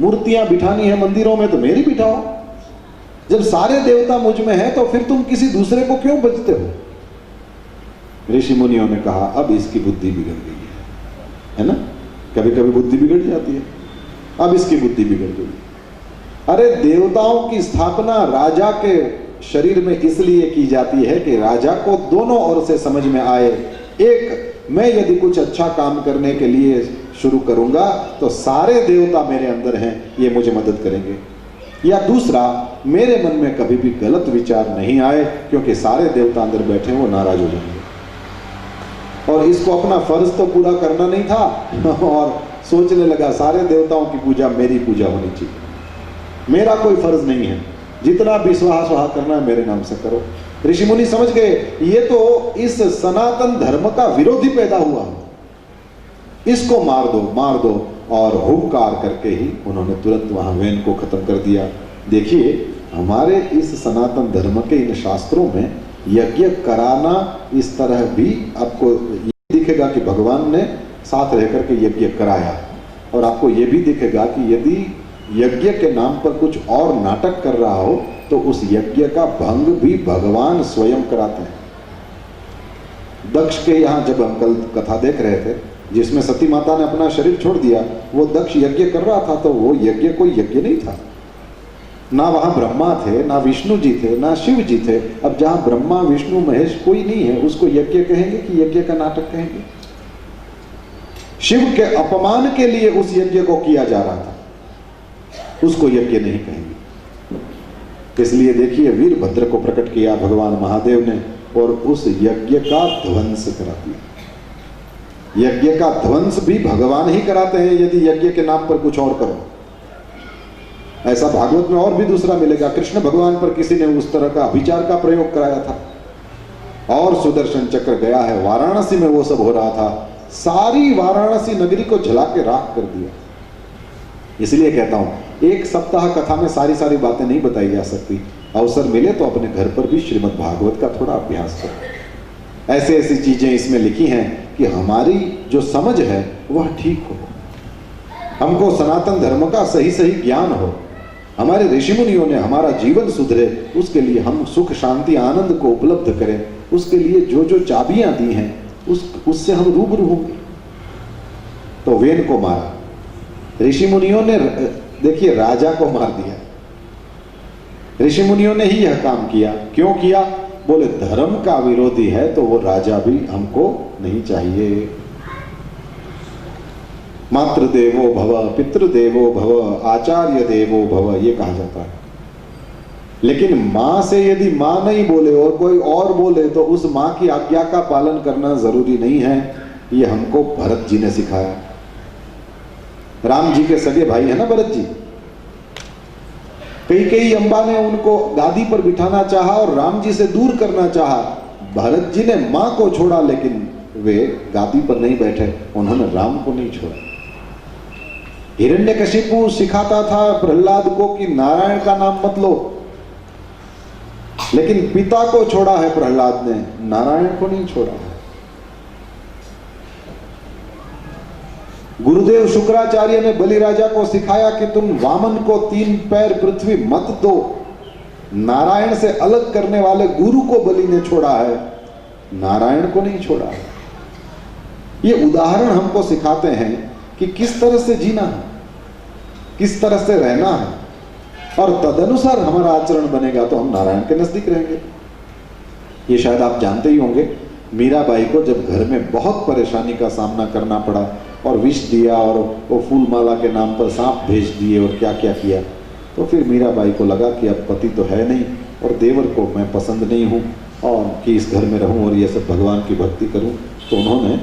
मूर्तियां बिठानी है मंदिरों में तो मेरी बिठाओ। जब सारे देवता मुझ में हैं तो फिर तुम किसी दूसरे को क्यों बचते हो। ऋषि मुनियों ने कहा अब इसकी बुद्धि बिगड़ गई है ना, कभी कभी बुद्धि बिगड़ जाती है। अब इसकी बुद्धि बिगड़ गई। अरे देवताओं की स्थापना राजा के शरीर में इसलिए की जाती है कि राजा को दोनों ओर से समझ में आए। एक, मैं यदि कुछ अच्छा काम करने के लिए शुरू करूंगा तो सारे देवता मेरे अंदर हैं, ये मुझे मदद करेंगे। या दूसरा, मेरे मन में कभी भी गलत विचार नहीं आए क्योंकि सारे देवता अंदर बैठे वो नाराज हो जाएंगे। और इसको अपना फर्ज तो पूरा करना नहीं था और सोचने लगा सारे देवताओं की पूजा मेरी पूजा होनी चाहिए, मेरा कोई फर्ज नहीं है, जितना भी स्वाहा स्वाहा करना है मेरे नाम से करो। ऋषि मुनि समझ गए ये तो इस सनातन धर्म का विरोधी पैदा हुआ, इसको मार दो, और हुंकार करके ही उन्होंने तुरंत वहां वेन को खत्म कर दिया। देखिए हमारे इस सनातन धर्म के इन शास्त्रों में यज्ञ कराना इस तरह भी आपको ये दिखेगा कि भगवान ने साथ रह करके यज्ञ कराया, और आपको ये भी दिखेगा कि यदि यज्ञ के नाम पर कुछ और नाटक कर रहा हो तो उस यज्ञ का भंग भी भगवान स्वयं कराते हैं। दक्ष के यहाँ जब हम कल कथा देख रहे थे जिसमें सती माता ने अपना शरीर छोड़ दिया, वो दक्ष यज्ञ कर रहा था तो वो यज्ञ कोई यज्ञ नहीं था। ना वहां ब्रह्मा थे, ना विष्णु जी थे, ना शिव जी थे। अब जहां ब्रह्मा विष्णु महेश कोई नहीं है उसको यज्ञ कहेंगे कि यज्ञ का नाटक कहेंगे। शिव के अपमान के लिए उस यज्ञ को किया जा रहा था, उसको यज्ञ नहीं कहेंगे। इसलिए देखिए वीरभद्र को प्रकट किया भगवान महादेव ने और उस यज्ञ का ध्वंस करा दिया। यज्ञ का ध्वंस भी भगवान ही कराते हैं यदि यज्ञ के नाम पर कुछ और करो। ऐसा भागवत में और भी दूसरा मिलेगा। कृष्ण भगवान पर किसी ने उस तरह का अभिचार का प्रयोग कराया था और सुदर्शन चक्र गया है, वाराणसी में वो सब हो रहा था, सारी वाराणसी नगरी को जला के राख कर दिया। इसलिए कहता हूं एक सप्ताह कथा में सारी सारी बातें नहीं बताई जा सकती। अवसर मिले तो अपने घर पर भी श्रीमद् भागवत का थोड़ा अभ्यास करो। ऐसे ऐसी चीजें इसमें लिखी हैं कि हमारी जो समझ है वह ठीक हो, हमको सनातन धर्म का सही सही ज्ञान हो, हमारे ऋषि मुनियों ने हमारा जीवन सुधरे, उसके लिए हम सुख शांति आनंद को उपलब्ध करें, उसके लिए जो जो चाबियां दी हैं उससे हम रूबरू होंगे। तो वेन को मारा, ऋषि मुनियों ने देखिए राजा को मार दिया। ऋषि मुनियों ने ही यह काम किया। क्यों किया? बोले धर्म का विरोधी है तो वो राजा भी हमको नहीं चाहिए। मातृदेवो भव, पितृदेवो भव, आचार्य देवो भव, ये कहा जाता है। लेकिन मां से यदि मां नहीं बोले और कोई और बोले तो उस मां की आज्ञा का पालन करना जरूरी नहीं है। ये हमको भरत जी ने सिखाया। राम जी के सगे भाई है ना भरत जी। कई अंबा ने उनको गादी पर बिठाना चाहा और राम जी से दूर करना चाहा। भरत जी ने मां को छोड़ा लेकिन वे गादी पर नहीं बैठे, उन्होंने राम को नहीं छोड़ा। हिरण्यकशिपु सिखाता था प्रहलाद को कि नारायण का नाम मत लो, लेकिन पिता को छोड़ा है प्रहलाद ने, नारायण को नहीं छोड़ा है। गुरुदेव शुक्राचार्य ने बलि राजा को सिखाया कि तुम वामन को 3 पैर पृथ्वी मत दो, नारायण से अलग करने वाले गुरु को बलि ने छोड़ा है, नारायण को नहीं छोड़ा है। ये उदाहरण हमको सिखाते हैं कि किस तरह से जीना है, किस तरह से रहना है, और तदनुसार हमारा आचरण बनेगा तो हम नारायण के नजदीक रहेंगे। ये शायद आप जानते ही होंगे, मीराबाई को जब घर में बहुत परेशानी का सामना करना पड़ा और विष दिया और वो फूलमाला के नाम पर सांप भेज दिए और क्या क्या किया, तो फिर मीराबाई को लगा कि अब पति तो है नहीं और देवर को मैं पसंद नहीं हूँ और कि इस घर में रहूँ और ये सब भगवान की भक्ति करूँ। तो उन्होंने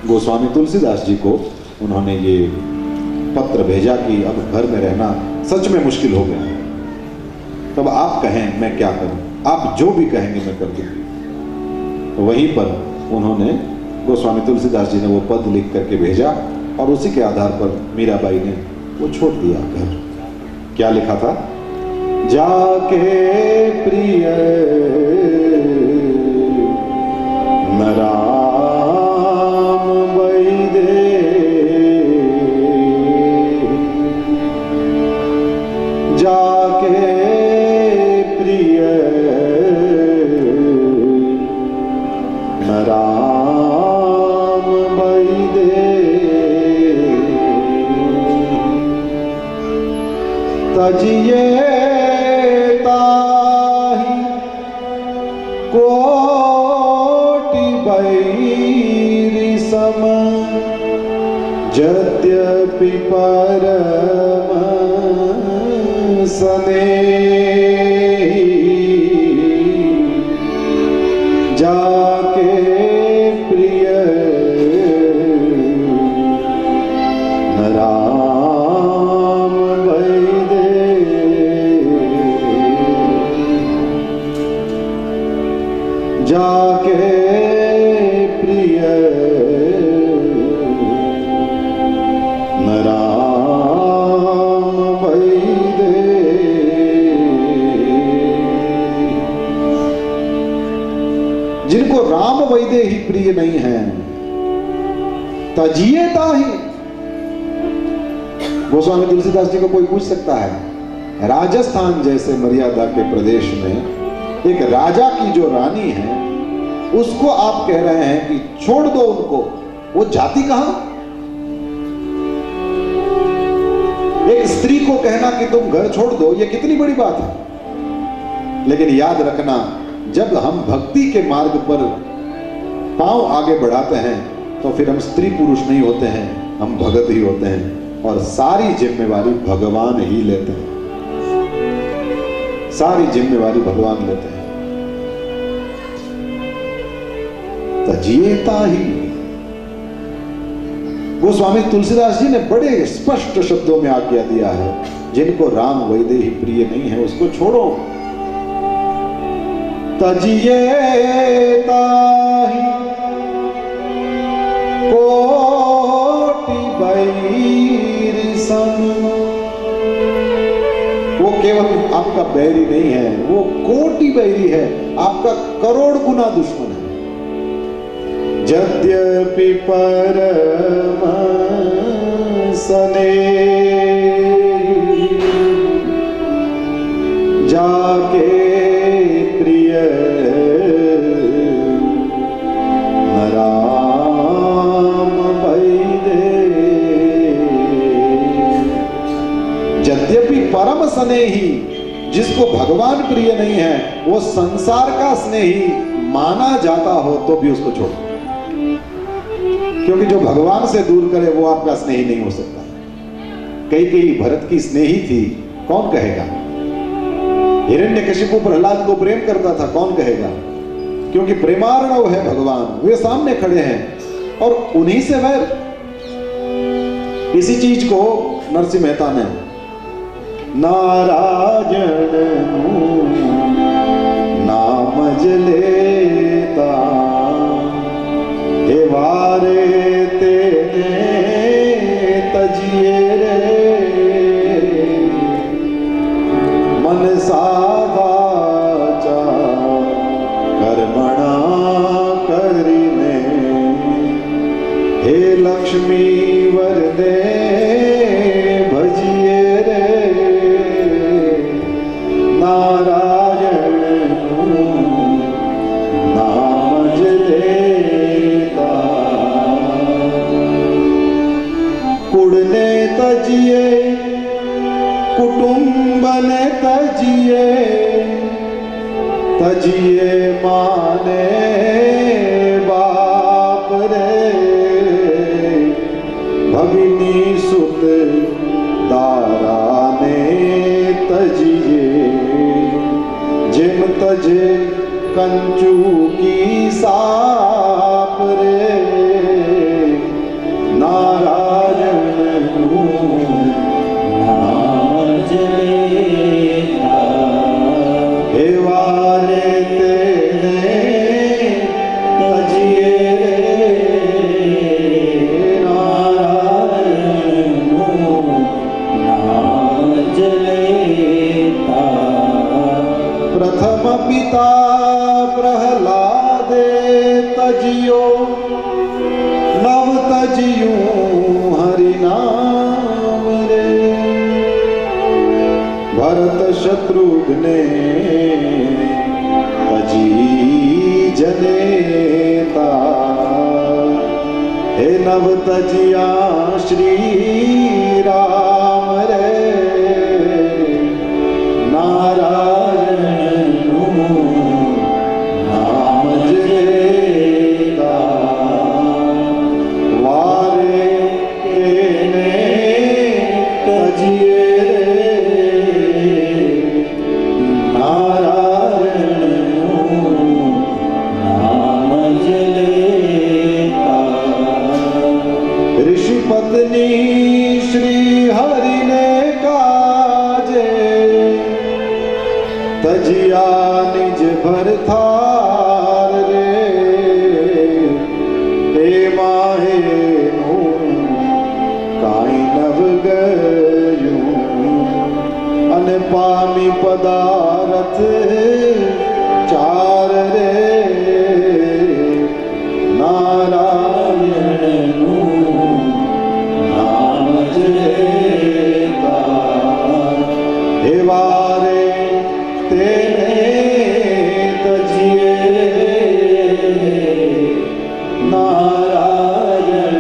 गोस्वामी तुलसीदास जी को उन्होंने ये पत्र भेजा कि अब घर में रहना सच में मुश्किल हो गया, तब आप कहें मैं क्या करूं, आप जो भी कहेंगे मैं कर दूंगी। तो वहीं पर उन्होंने गोस्वामी तुलसीदास जी ने वो पद लिख करके भेजा और उसी के आधार पर मीराबाई ने वो छोड़ दिया घर। क्या लिखा था? जाके प्रिय न राम वैदे, जाके प्रिय न राम वैदे, तजिए ताहि कोटि बैरि सम, यद्यपि परम स्नेही, जाके प्रिय न राम वैदे, जाके प्रिय न राम वैदे। जिनको राम वैदे ही प्रिय नहीं है, तजिए ताहि। गोस्वामी तुलसीदास जी को कोई पूछ सकता है, राजस्थान जैसे मर्यादा के प्रदेश में एक राजा की जो रानी है उसको आप कह रहे हैं कि छोड़ दो उनको, वो जाति कहां? एक स्त्री को कहना कि तुम घर छोड़ दो, ये कितनी बड़ी बात है। लेकिन याद रखना, जब हम भक्ति के मार्ग पर पांव आगे बढ़ाते हैं तो फिर हम स्त्री पुरुष नहीं होते हैं, हम भगत ही होते हैं और सारी जिम्मेवारी भगवान ही लेते हैं, सारी जिम्मेवारी भगवान लेते हैं। तजिए ताही। गोस्वामी तुलसीदास जी ने बड़े स्पष्ट शब्दों में आज्ञा दिया है, जिनको राम वैदेही प्रिय नहीं है उसको छोड़ो। तजिए ताही कोटि बैरी सम। वो केवल आपका बैरी नहीं है, वो कोटि बैरी है, आपका करोड़ गुना दुश्मन है। यद्यपि परम सने जाके प्रिय न राम वैदे। यद्यपि परम स्नेही, जिसको भगवान प्रिय नहीं है, वो संसार का स्नेही माना जाता हो तो भी उसको छोड़ो, क्योंकि जो भगवान से दूर करे वो आपका स्नेही नहीं हो सकता। कई भरत की स्नेही थी, कौन कहेगा? हिरण्यकशिपु प्रहलाद को प्रेम करता था, कौन कहेगा? क्योंकि प्रेमार्णव है भगवान, वे सामने खड़े हैं और उन्हीं से वैर। इसी चीज को नरसिंह मेहता ने नारायण नाम जलेता हे वारे तेने तजिए रे मन सावाचा कर्मणा करिने हे लक्ष्मी वरदे भजिए रे नारायण नाम जलेता। कुड़ने तजिए कुटुंबने तजिए तजिए माने बाप रे भगिनी सुत दाराने तजिए जिम तजे कंचू की साप रे नारायण नाम जलेता हे वारे तेने तजिए नारायण नाम जलेता। प्रथम पिता प्रहलादे तजियो नव तजियो हरि नाम रे भरत शत्रुघ्ने तजी जनेता हे नव तजिया श्री राम रे नारायण नाम जलेता वारे तेने तजिए नारायण नाम जलेता। ऋषि पत्नी श्री हरि ने काजे तजिया निज भरथार रे हे माहे काई नव गयूं अन पामी पदारथ चार रे नारायण नाम जलेता हे वारे तेने तजिए नारायण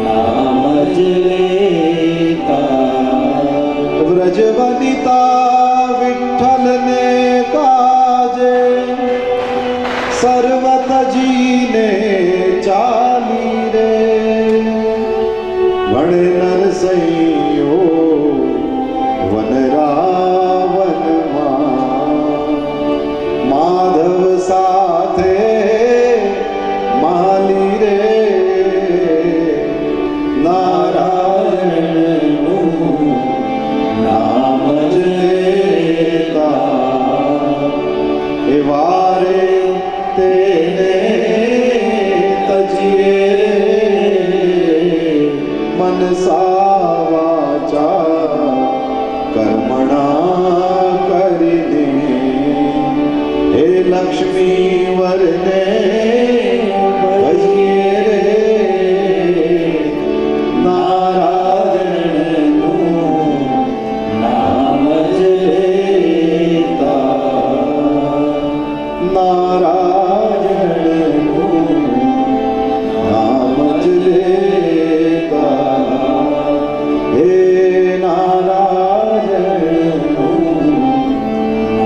नाम जलेता। व्रज वनिता विठ्ठल ने काजे सर्वत जीने चाली रे वण नरसैयो वन रावण माधव साथे मनसा वाचा कर्मणा करिणे हे लक्ष्मी वरदे भजिए रे नारायण नाम लेता नारायण नाम लेता हे नारायण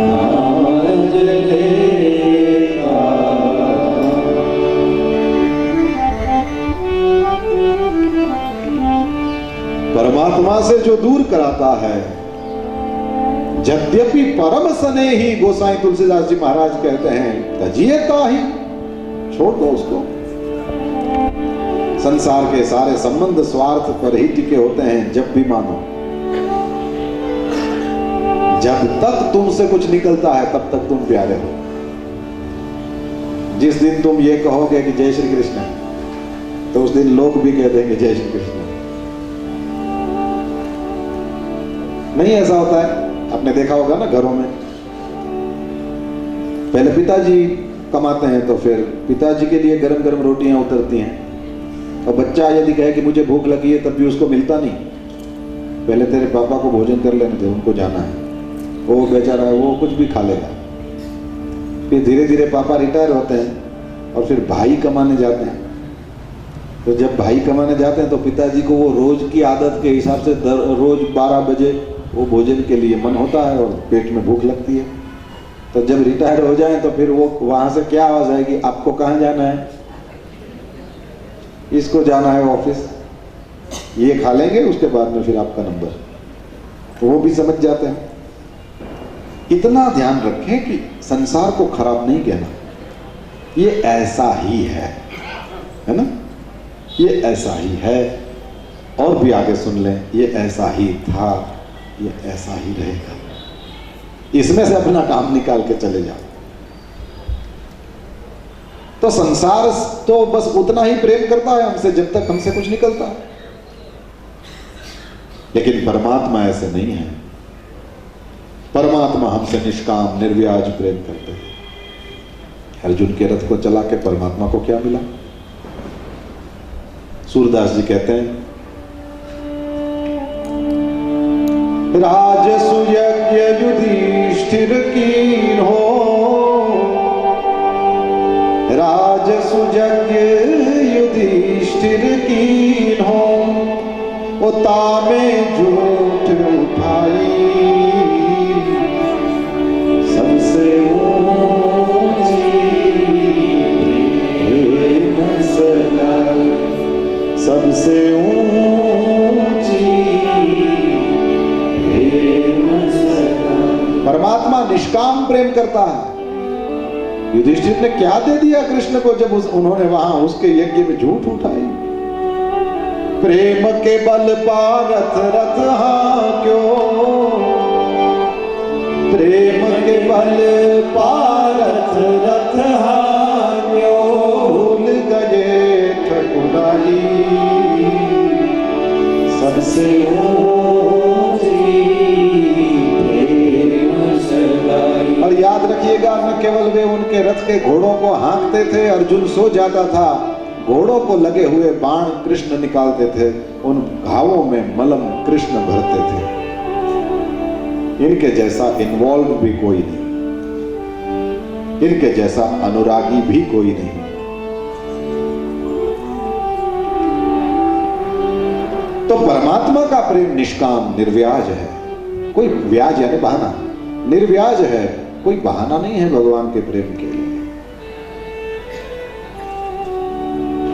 नाम लेता परमात्मा से जो दूर कराता है, यद्यपि परम स्नेही गोसाई तुलसीदास जी महाराज कहते हैं तजिए ताहि, छोड़ दो उसको। संसार के सारे संबंध स्वार्थ पर ही टिके होते हैं, जब भी मानो। जब तक तुमसे कुछ निकलता है तब तक तुम प्यारे हो। जिस दिन तुम ये कहोगे कि जय श्री कृष्ण, तो उस दिन लोग भी कह देंगे जय श्री कृष्ण। नहीं ऐसा होता है? आपने देखा होगा ना घरों में, पहले पिताजी कमाते हैं तो फिर पिताजी के लिए गरम गरम रोटियां उतरती हैं, और बच्चा यदि कहे कि मुझे भूख लगी है तब भी उसको मिलता नहीं। पहले तेरे पापा को भोजन कर लेने दे, उनको जाना है, वो बेचारा है वो कुछ भी खा लेगा। फिर धीरे धीरे पापा रिटायर होते हैं और फिर भाई कमाने जाते हैं। तो जब भाई कमाने जाते हैं तो पिताजी को वो रोज की आदत के हिसाब से रोज 12 बजे वो भोजन के लिए मन होता है और पेट में भूख लगती है। तो जब रिटायर हो जाए तो फिर वो वहां से क्या आवाज आएगी, आपको कहाँ जाना है? इसको जाना है ऑफिस, ये खा लेंगे उसके बाद में फिर आपका नंबर। तो वो भी समझ जाते हैं। इतना ध्यान रखें कि संसार को खराब नहीं कहना, ये ऐसा ही है ना, ये ऐसा ही है। और भी आगे सुन लें, ये ऐसा ही था, ये ऐसा ही रहेगा। इसमें से अपना काम निकाल के चले जाओ। तो संसार तो बस उतना ही प्रेम करता है हमसे जब तक हमसे कुछ निकलता है, लेकिन परमात्मा ऐसे नहीं है। परमात्मा हमसे निष्काम निर्व्याज प्रेम करते हैं। अर्जुन के रथ को चला के परमात्मा को क्या मिला? सूरदास जी कहते हैं, राजसुयज्ञ युधिष्ठिर कीन हो, राजसुयज्ञ युधिष्ठिर कीन हो, ओ तामे झूठ उठाई, सबसे ऊंची प्रेम सदा, सबसे ऊंची प्रेम सदा। परमात्मा निष्काम प्रेम करता है। युधिष्ठिर ने क्या दे दिया कृष्ण को जब उन्होंने वहां उसके यज्ञ में झूठ उठाई? प्रेम के बल पारथ रथ क्यों, प्रेम के बल पारथ रथ क्यों, भूल गए ठकुराई, सबसे ऊंची प्रेम सगाई। और याद रखिएगा, न केवल वे उनके रथ के घोड़ों को हाँकते थे, अर्जुन सो जाता था, घोड़ों को लगे हुए बाण कृष्ण निकालते थे, उन घावों में मलम कृष्ण भरते थे। इनके जैसा इन्वॉल्व भी कोई नहीं, इनके जैसा अनुरागी भी कोई नहीं। तो परमात्मा का प्रेम निष्काम निर्व्याज है, कोई व्याज यानी बहाना, निर्व्याज है, कोई बहाना नहीं है भगवान के प्रेम के लिए।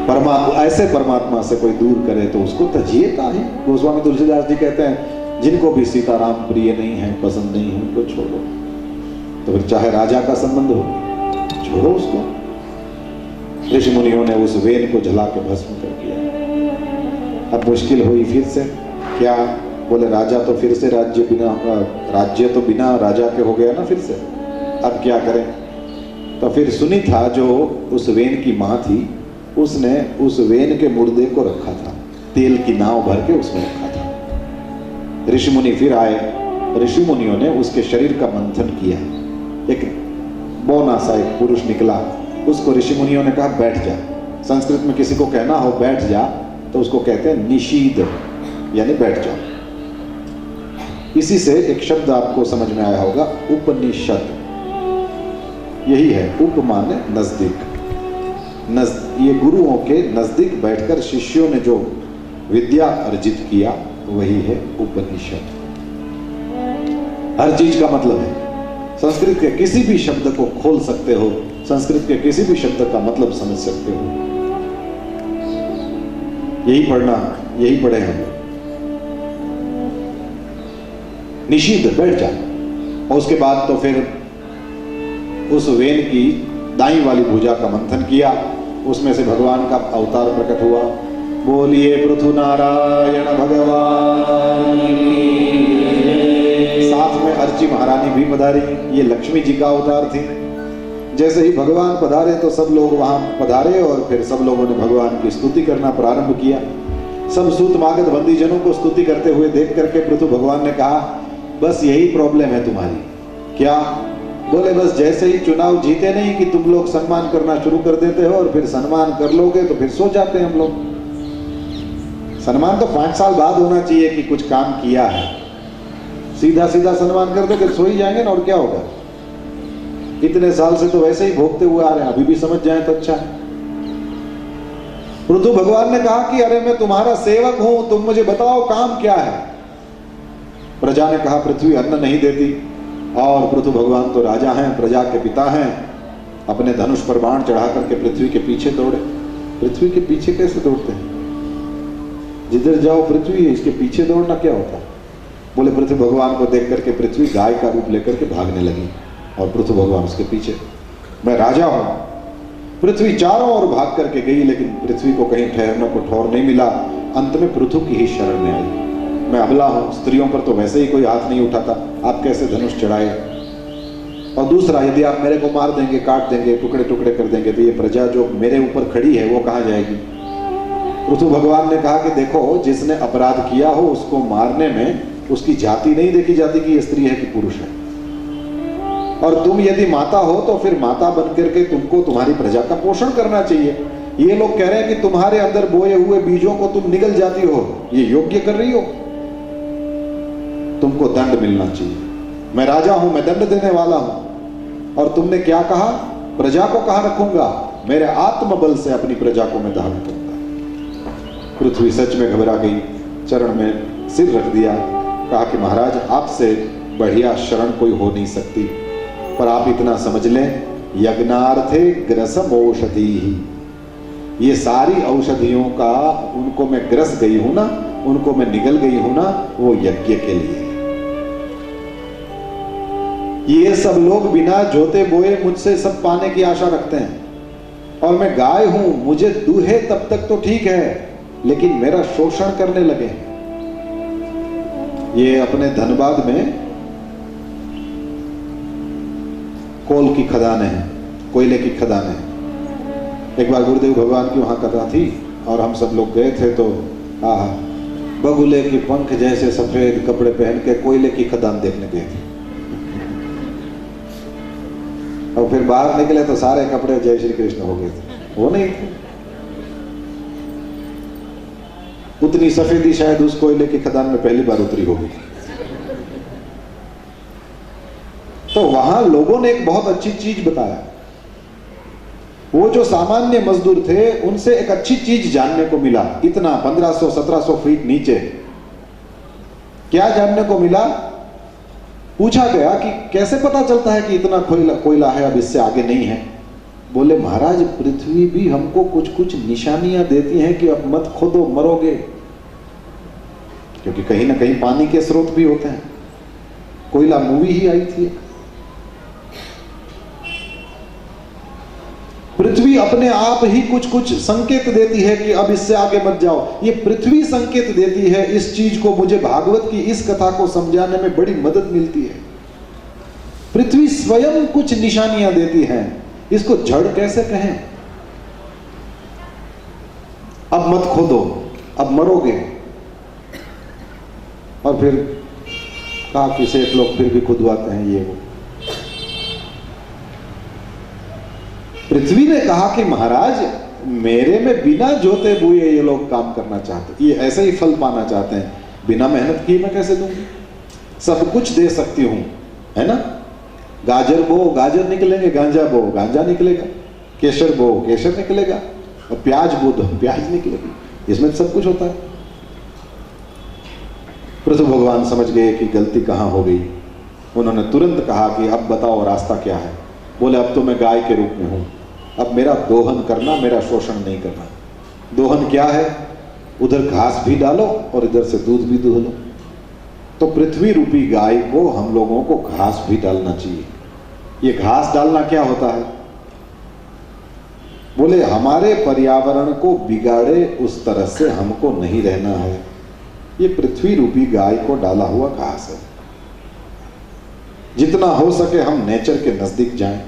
परमात्मा ऐसे परमात्मा से कोई दूर करे तो उसको तजिएता है। गोस्वामी तुलसीदास जी कहते हैं, जिनको भी सीताराम प्रिय नहीं है, पसंद नहीं है, उनको छोड़ो। तो फिर चाहे राजा का संबंध हो, छोड़ो उसको। ऋषि मुनियों ने उस वेन को जला के भस्म कर दिया। अब मुश्किल हुई फिर से, क्या बोले राजा तो फिर से राज्य तो बिना राजा के हो गया ना फिर से, अब क्या करें? तो फिर सुनीता जो उस वेन की माँ थी, उसने उस वेन के मुर्दे को रखा था तेल की नाव भर के उसमें रखा था। ऋषि मुनि फिर आए, ऋषि मुनियों ने उसके शरीर का मंथन किया। एक बौना सा एक पुरुष निकला, उसको ऋषि मुनियों ने कहा बैठ जा। संस्कृत में किसी को कहना हो बैठ जा तो उसको कहते हैं निषीद, यानी बैठ जाओ। इसी से एक शब्द आपको समझ में आया होगा, उपनिषद। यही है, उप माने नजदीक। ये गुरुओं के नजदीक बैठकर शिष्यों ने जो विद्या अर्जित किया वही है उपनिषद। हर चीज का मतलब है। संस्कृत के किसी भी शब्द को खोल सकते हो, संस्कृत के किसी भी शब्द का मतलब समझ सकते हो। यही पढ़ना, यही पढ़े हम। निषिद्ध, बैठ जा। और उसके बाद तो फिर उस वेन की दाईं वाली भुजा का मंथन किया, उसमें से भगवान का अवतार प्रकट हुआ। बोलिए पृथु नारायण भगवान की। साथ में अर्ची महारानी भी पधारी, ये लक्ष्मी जी का अवतार थी। जैसे ही भगवान पधारे तो सब लोग वहां पधारे और फिर सब लोगों ने भगवान की स्तुति करना प्रारंभ किया। सब सूतमागध बंदी जनों को स्तुति करते हुए देख करके पृथु भगवान ने कहा, बस यही प्रॉब्लम है तुम्हारी। क्या? बोले बस जैसे ही चुनाव जीते नहीं कि तुम लोग सम्मान करना शुरू कर देते हो और फिर सम्मान कर लोगे तो फिर सो जाते हैं हम लोग। सम्मान तो 5 साल बाद होना चाहिए कि कुछ काम किया है। सीधा सीधा सम्मान कर दो फिर सो ही जाएंगे ना, और क्या होगा। इतने साल से तो वैसे ही भोगते हुए आ रहे हैं, अभी भी समझ जाए तो अच्छा है। पृथु भगवान ने कहा कि अरे मैं तुम्हारा सेवक हूं, तुम मुझे बताओ काम क्या है। प्रजा ने कहा पृथ्वी अन्न नहीं देती, और पृथु भगवान तो राजा हैं, प्रजा के पिता हैं। अपने धनुष पर बाण चढ़ा करके पृथ्वी के पीछे दौड़े। पृथ्वी के पीछे कैसे दौड़ते हैं? जिधर जाओ पृथ्वी है, इसके पीछे दौड़ना क्या होता है? बोले पृथ्वी भगवान को देख करके पृथ्वी गाय का रूप लेकर के भागने लगी और पृथ्वी भगवान उसके पीछे। मैं राजा हूं। पृथ्वी चारों ओर भाग करके गई, लेकिन पृथ्वी को कहीं ठहरने को ठौर नहीं मिला। अंत में पृथु की ही शरण में आई। मैं अबला हूं, स्त्रियों पर तो वैसे ही कोई हाथ नहीं उठाता, आप कैसे धनुष चढ़ाए? और दूसरा, यदि आप मेरे को मार देंगे, काट देंगे, टुकड़े टुकड़े कर देंगे तो ये प्रजा जो मेरे ऊपर खड़ी है वो कहां जाएगी? पृथु भगवान ने कहा कि देखो, जिसने अपराध किया हो उसको मारने में उसकी जाति नहीं देखी जाती कि ये स्त्री है कि पुरुष है। और तुम यदि माता हो तो फिर माता बन करके तुमको तुम्हारी प्रजा का पोषण करना चाहिए। ये लोग कह रहे हैं कि तुम्हारे अंदर बोए हुए बीजों को तुम निगल जाती हो, ये योग्य कर रही हो? तुमको दंड मिलना चाहिए। मैं राजा हूं, मैं दंड देने वाला हूं। और तुमने क्या कहा? प्रजा को कहां रखूंगा? मेरे आत्मबल से अपनी प्रजा को मैं धारण करूंगा। पृथ्वी सच में घबरा गई, चरण में सिर रख दिया, कहा कि महाराज आपसे बढ़िया शरण कोई हो नहीं सकती, पर आप इतना समझ लें, यज्ञार्थे ग्रसम औषधि ही, ये सारी औषधियों का उनको मैं ग्रस गई हूं ना, उनको मैं निगल गई हूं ना, वो यज्ञ के लिए। ये सब लोग बिना जोते बोए मुझसे सब पाने की आशा रखते हैं, और मैं गाय हूं, मुझे दूहे तब तक तो ठीक है, लेकिन मेरा शोषण करने लगे। ये अपने धनबाद में कोल की खदानें हैं, कोयले की खदानें हैं। एक बार गुरुदेव भगवान की वहां कथा थी और हम सब लोग गए थे, तो बगुले की पंख जैसे सफेद कपड़े पहन के कोयले की खदान देखने गए थे। और फिर बाहर निकले तो सारे कपड़े जय श्री कृष्ण हो गए थे, वो नहीं थे। उतनी सफेदी शायद उस कोयले की खदान में पहली बार उतरी होगी। तो वहां लोगों ने एक बहुत अच्छी चीज बताया। वो जो सामान्य मजदूर थे उनसे एक अच्छी चीज जानने को मिला। इतना 1500-1700 फीट नीचे क्या जानने को मिला? पूछा गया कि कैसे पता चलता है कि इतना कोयला है, अब इससे आगे नहीं है। बोले महाराज, पृथ्वी भी हमको कुछ कुछ निशानियां देती है कि अब मत खोदो, मरोगे। क्योंकि कहीं ना कहीं पानी के स्रोत भी होते हैं। कोयला मूवी ही आई थी। पृथ्वी अपने आप ही कुछ कुछ संकेत देती है कि अब इससे आगे मत जाओ। ये पृथ्वी संकेत देती है। इस चीज को मुझे भागवत की इस कथा को समझाने में बड़ी मदद मिलती है। पृथ्वी स्वयं कुछ निशानियां देती है। इसको जड़ कैसे कहें? अब मत खोदो, अब मरोगे। और फिर कहा कि सेठ लोग फिर भी खुदवाते हैं ये वो। पृथ्वी ने कहा कि महाराज मेरे में बिना जोते बुए ये लोग काम करना चाहते, ये ऐसे ही फल पाना चाहते हैं, बिना मेहनत किए मैं कैसे दूंगी? सब कुछ दे सकती हूं, है ना? गाजर बो गाजर निकलेंगे, गांजा बो गांजा निकलेगा, केसर बो केसर निकलेगा, और प्याज बो तो प्याज निकलेगी, इसमें सब कुछ होता है। पृथु भगवान समझ गए कि गलती कहां हो गई। उन्होंने तुरंत कहा कि अब बताओ रास्ता क्या है। बोले अब तो मैं गाय के रूप में हूं, अब मेरा दोहन करना, मेरा शोषण नहीं करना। दोहन क्या है? उधर घास भी डालो और इधर से दूध भी दूह लो। तो पृथ्वी रूपी गाय को हम लोगों को घास भी डालना चाहिए। ये घास डालना क्या होता है? बोले हमारे पर्यावरण को बिगाड़े उस तरह से हमको नहीं रहना है। ये पृथ्वी रूपी गाय को डाला हुआ घास है। जितना हो सके हम नेचर के नजदीक जाएं।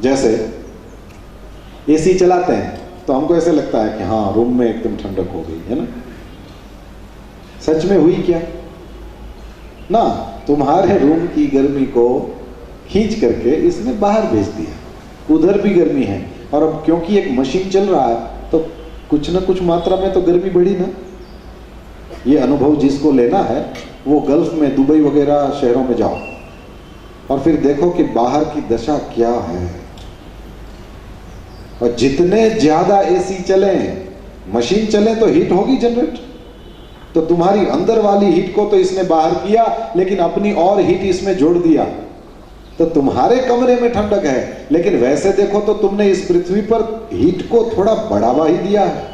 जैसे एसी चलाते हैं तो हमको ऐसे लगता है कि हाँ रूम में एकदम ठंडक हो गई, है ना? सच में हुई क्या? ना, तुम्हारे रूम की गर्मी को खींच करके इसने बाहर भेज दिया। उधर भी गर्मी है, और अब क्योंकि एक मशीन चल रहा है तो कुछ ना कुछ मात्रा में तो गर्मी बढ़ी ना। ये अनुभव जिसको लेना है वो गल्फ में, दुबई वगैरह शहरों में जाओ और फिर देखो कि बाहर की दशा क्या है। और जितने ज्यादा एसी चले, मशीन चले तो हीट होगी जनरेट। तो तुम्हारी अंदर वाली हीट को तो इसने बाहर किया, लेकिन अपनी और हीट इसमें जोड़ दिया। तो तुम्हारे कमरे में ठंडक है, लेकिन वैसे देखो तो तुमने इस पृथ्वी पर हीट को थोड़ा बढ़ावा ही दिया है,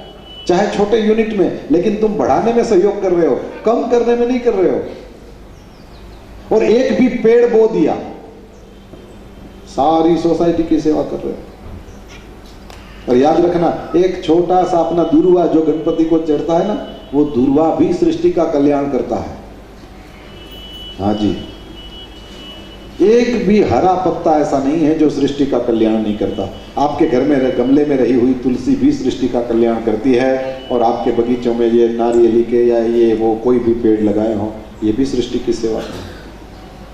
चाहे छोटे यूनिट में, लेकिन तुम बढ़ाने में सहयोग कर रहे हो, कम करने में नहीं कर रहे हो। और एक भी पेड़ बो दिया, सारी सोसाइटी की सेवा कर रहे हो। और याद रखना, एक छोटा सा अपना दुर्वा जो गणपति को चढ़ता है ना, वो दुर्वा भी सृष्टि का कल्याण करता है। हाँ जी, एक भी हरा पत्ता ऐसा नहीं है जो सृष्टि का कल्याण नहीं करता। आपके घर में गमले में रही हुई तुलसी भी सृष्टि का कल्याण करती है, और आपके बगीचों में ये नारियली के या ये वो कोई भी पेड़ लगाए हों, ये भी सृष्टि की सेवा है।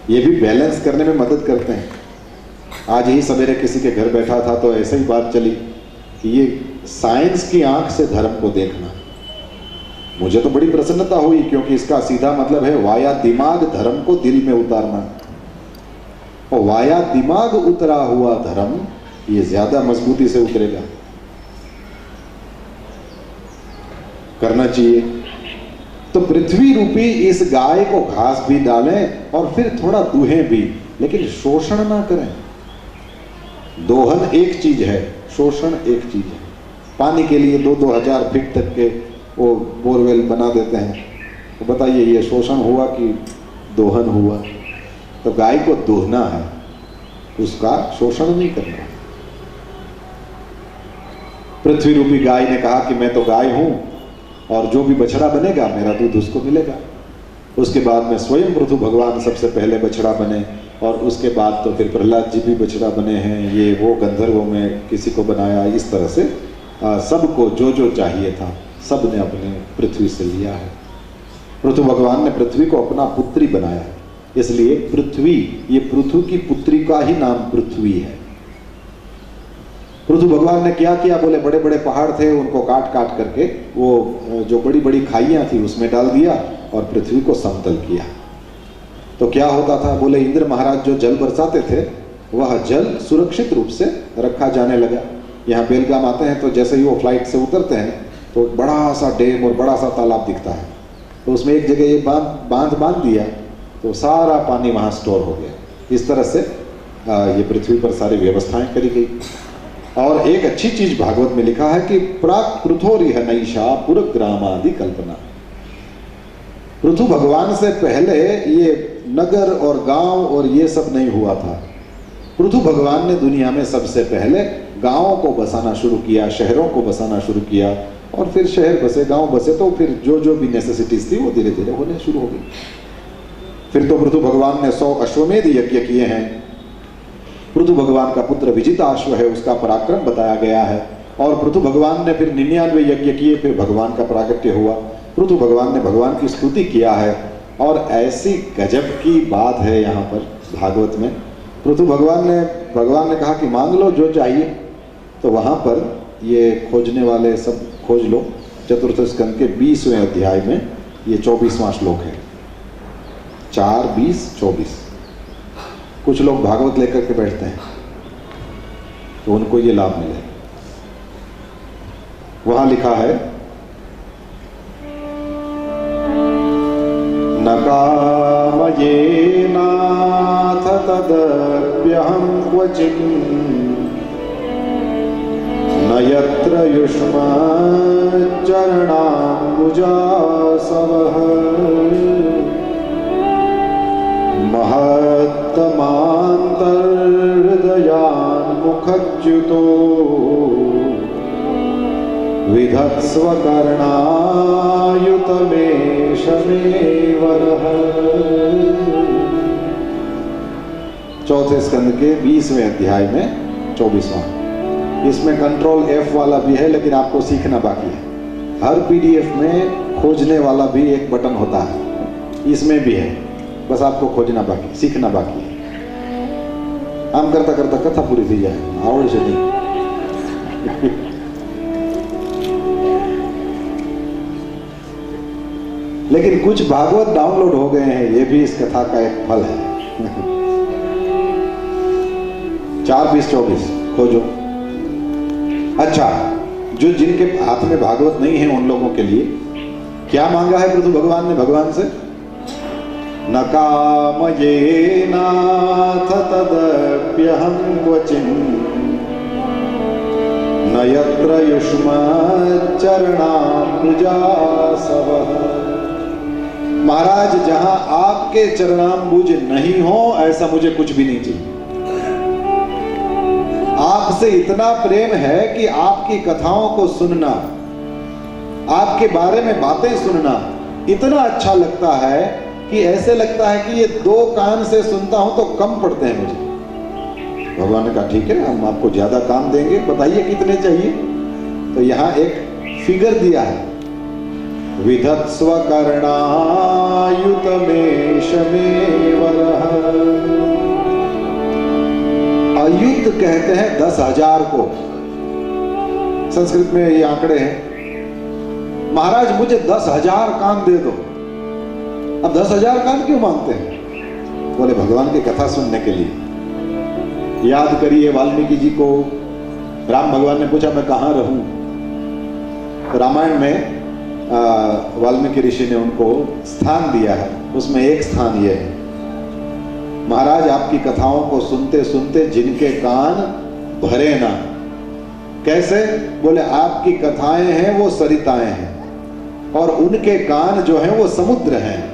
ये भी बैलेंस करने में मदद करते हैं। आज ही सवेरे किसी के घर बैठा था तो ऐसे ही बात चली कि ये साइंस की आंख से धर्म को देखना। मुझे तो बड़ी प्रसन्नता हुई, क्योंकि इसका सीधा मतलब है वाया दिमाग धर्म को दिल में उतारना। और वाया दिमाग उतरा हुआ धर्म ये ज्यादा मजबूती से उतरेगा। करना चाहिए। तो पृथ्वी रूपी इस गाय को घास भी डालें और फिर थोड़ा दूहें भी, लेकिन शोषण ना करें। दोहन एक चीज है, शोषण एक चीज है। पानी के लिए 2-2 हजार फीट तक के वो बोरवेल बना देते हैं। तो बताइए ये शोषण हुआ कि दोहन हुआ? तो गाय को दोहना है, उसका शोषण नहीं करना। पृथ्वी रूपी गाय ने कहा कि मैं तो गाय हूं, और जो भी बछड़ा बनेगा मेरा दूध उसको मिलेगा। उसके बाद में स्वयं पृथु भगवान सबसे पहले बछड़ा बने, और उसके बाद तो फिर प्रहलाद जी भी बछड़ा बने हैं। ये वो गंधर्वों में किसी को बनाया। इस तरह से सबको जो जो चाहिए था सब ने अपने पृथ्वी से लिया है। पृथु भगवान ने पृथ्वी को अपना पुत्री बनाया है, इसलिए पृथ्वी, ये पृथु की पुत्री का ही नाम पृथ्वी है। पृथु भगवान ने क्या किया? बोले बड़े बड़े पहाड़ थे, उनको काट काट करके वो जो बड़ी बड़ी खाइयां थी उसमें डाल दिया और पृथ्वी को समतल किया। तो क्या होता था? बोले इंद्र महाराज जो जल बरसाते थे वह जल सुरक्षित रूप से रखा जाने लगा। यहाँ बेलगाम आते हैं तो जैसे ही वो फ्लाइट से उतरते हैं तो बड़ा सा डैम और बड़ा सा तालाब दिखता है। तो उसमें एक जगह ये बांध दिया तो सारा पानी वहाँ स्टोर हो गया। इस तरह से ये पृथ्वी पर सारी व्यवस्थाएं करी गई। और एक अच्छी चीज भागवत में लिखा है कि प्राक पृथोरिह नैषा पुरग्रामादि कल्पना। पृथु भगवान से पहले ये नगर और गांव और ये सब नहीं हुआ था। पृथु भगवान ने दुनिया में सबसे पहले गांवों को बसाना शुरू किया, शहरों को बसाना शुरू किया, और फिर शहर बसे, गांव बसे, तो फिर जो जो भी नेसेसिटीज थी वो धीरे धीरे होने शुरू हो गई। फिर तो पृथु भगवान ने 100 अश्वमेध यज्ञ किए हैं। पृथु भगवान का पुत्र विजिताश्व है, उसका पराक्रम बताया गया है। और पृथु भगवान ने फिर 99 यज्ञ किए, फिर भगवान का प्राकट्य हुआ। पृथु भगवान ने भगवान की स्तुति किया है और ऐसी गजब की बात है यहाँ पर भागवत में। पृथु भगवान ने कहा कि मांग लो जो चाहिए, तो वहाँ पर ये खोजने वाले सब खोज लो। चतुर्थ स्कंद के 20वें अध्याय में ये 24वां श्लोक है। 4, 20, 24। कुछ लोग भागवत लेकर के बैठते हैं तो उनको ये लाभ मिले। वहां लिखा है, न कामये नाथ तदप्यहं क्वचिन् न यत्र युष्मा चरणाम्बुजासवः महत्तमान्तर्हृदयान्मुखच्युतो विधत्स्वकर्णायुतमेष मे वरः। चौथे स्कंद के 20वें अध्याय में 24वां। इसमें कंट्रोल F वाला भी है, लेकिन आपको सीखना बाकी है। हर PDF में खोजने वाला भी एक बटन होता है, इसमें भी है, बस आपको खोजना बाकी, सीखना बाकी है। आम करता करता कथा पूरी थी जाए, आवड़ से नहीं। लेकिन कुछ भागवत डाउनलोड हो गए हैं, ये भी इस कथा का एक फल है। 4, 20, 24 खोजो। अच्छा, जो जिनके हाथ में भागवत नहीं है उन लोगों के लिए क्या मांगा है पृथु भगवान ने भगवान से? न कामये नाथ तदप्यहं क्वचिन् न यत्र युष्मा चरणाम्बुजासवः। महाराज, जहां आपके चरणाम्बुज नहीं हो ऐसा मुझे कुछ भी नहीं चाहिए। आपसे इतना प्रेम है कि आपकी कथाओं को सुनना, आपके बारे में बातें सुनना इतना अच्छा लगता है कि ऐसे लगता है कि ये 2 कान से सुनता हूं तो कम पड़ते हैं मुझे। भगवान ने कहा ठीक है, हम आपको ज्यादा काम देंगे, बताइए कितने चाहिए। तो यहां एक फिगर दिया है, विधत्स्वकर्णायुतमेष मे वरः। अयुत कहते हैं 10,000 को, संस्कृत में ये आंकड़े हैं। महाराज मुझे 10,000 कान दे दो। अब 10,000 कान क्यों मांगते हैं? बोले भगवान की कथा सुनने के लिए। याद करिए वाल्मीकि जी को राम भगवान ने पूछा मैं कहाँ रहूं, तो रामायण में वाल्मीकि ऋषि ने उनको स्थान दिया है। उसमें एक स्थान यह है, महाराज आपकी कथाओं को सुनते सुनते जिनके कान भरे ना। कैसे? बोले आपकी कथाएं हैं वो सरिताएं हैं और उनके कान जो हैं वो समुद्र हैं।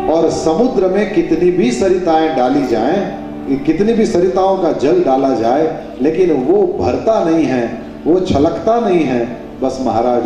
और समुद्र में कितनी भी सरिताएं डाली जाएं, कितनी भी सरिताओं का जल डाला जाए, लेकिन वो भरता नहीं है, वो छलकता नहीं है। बस महाराज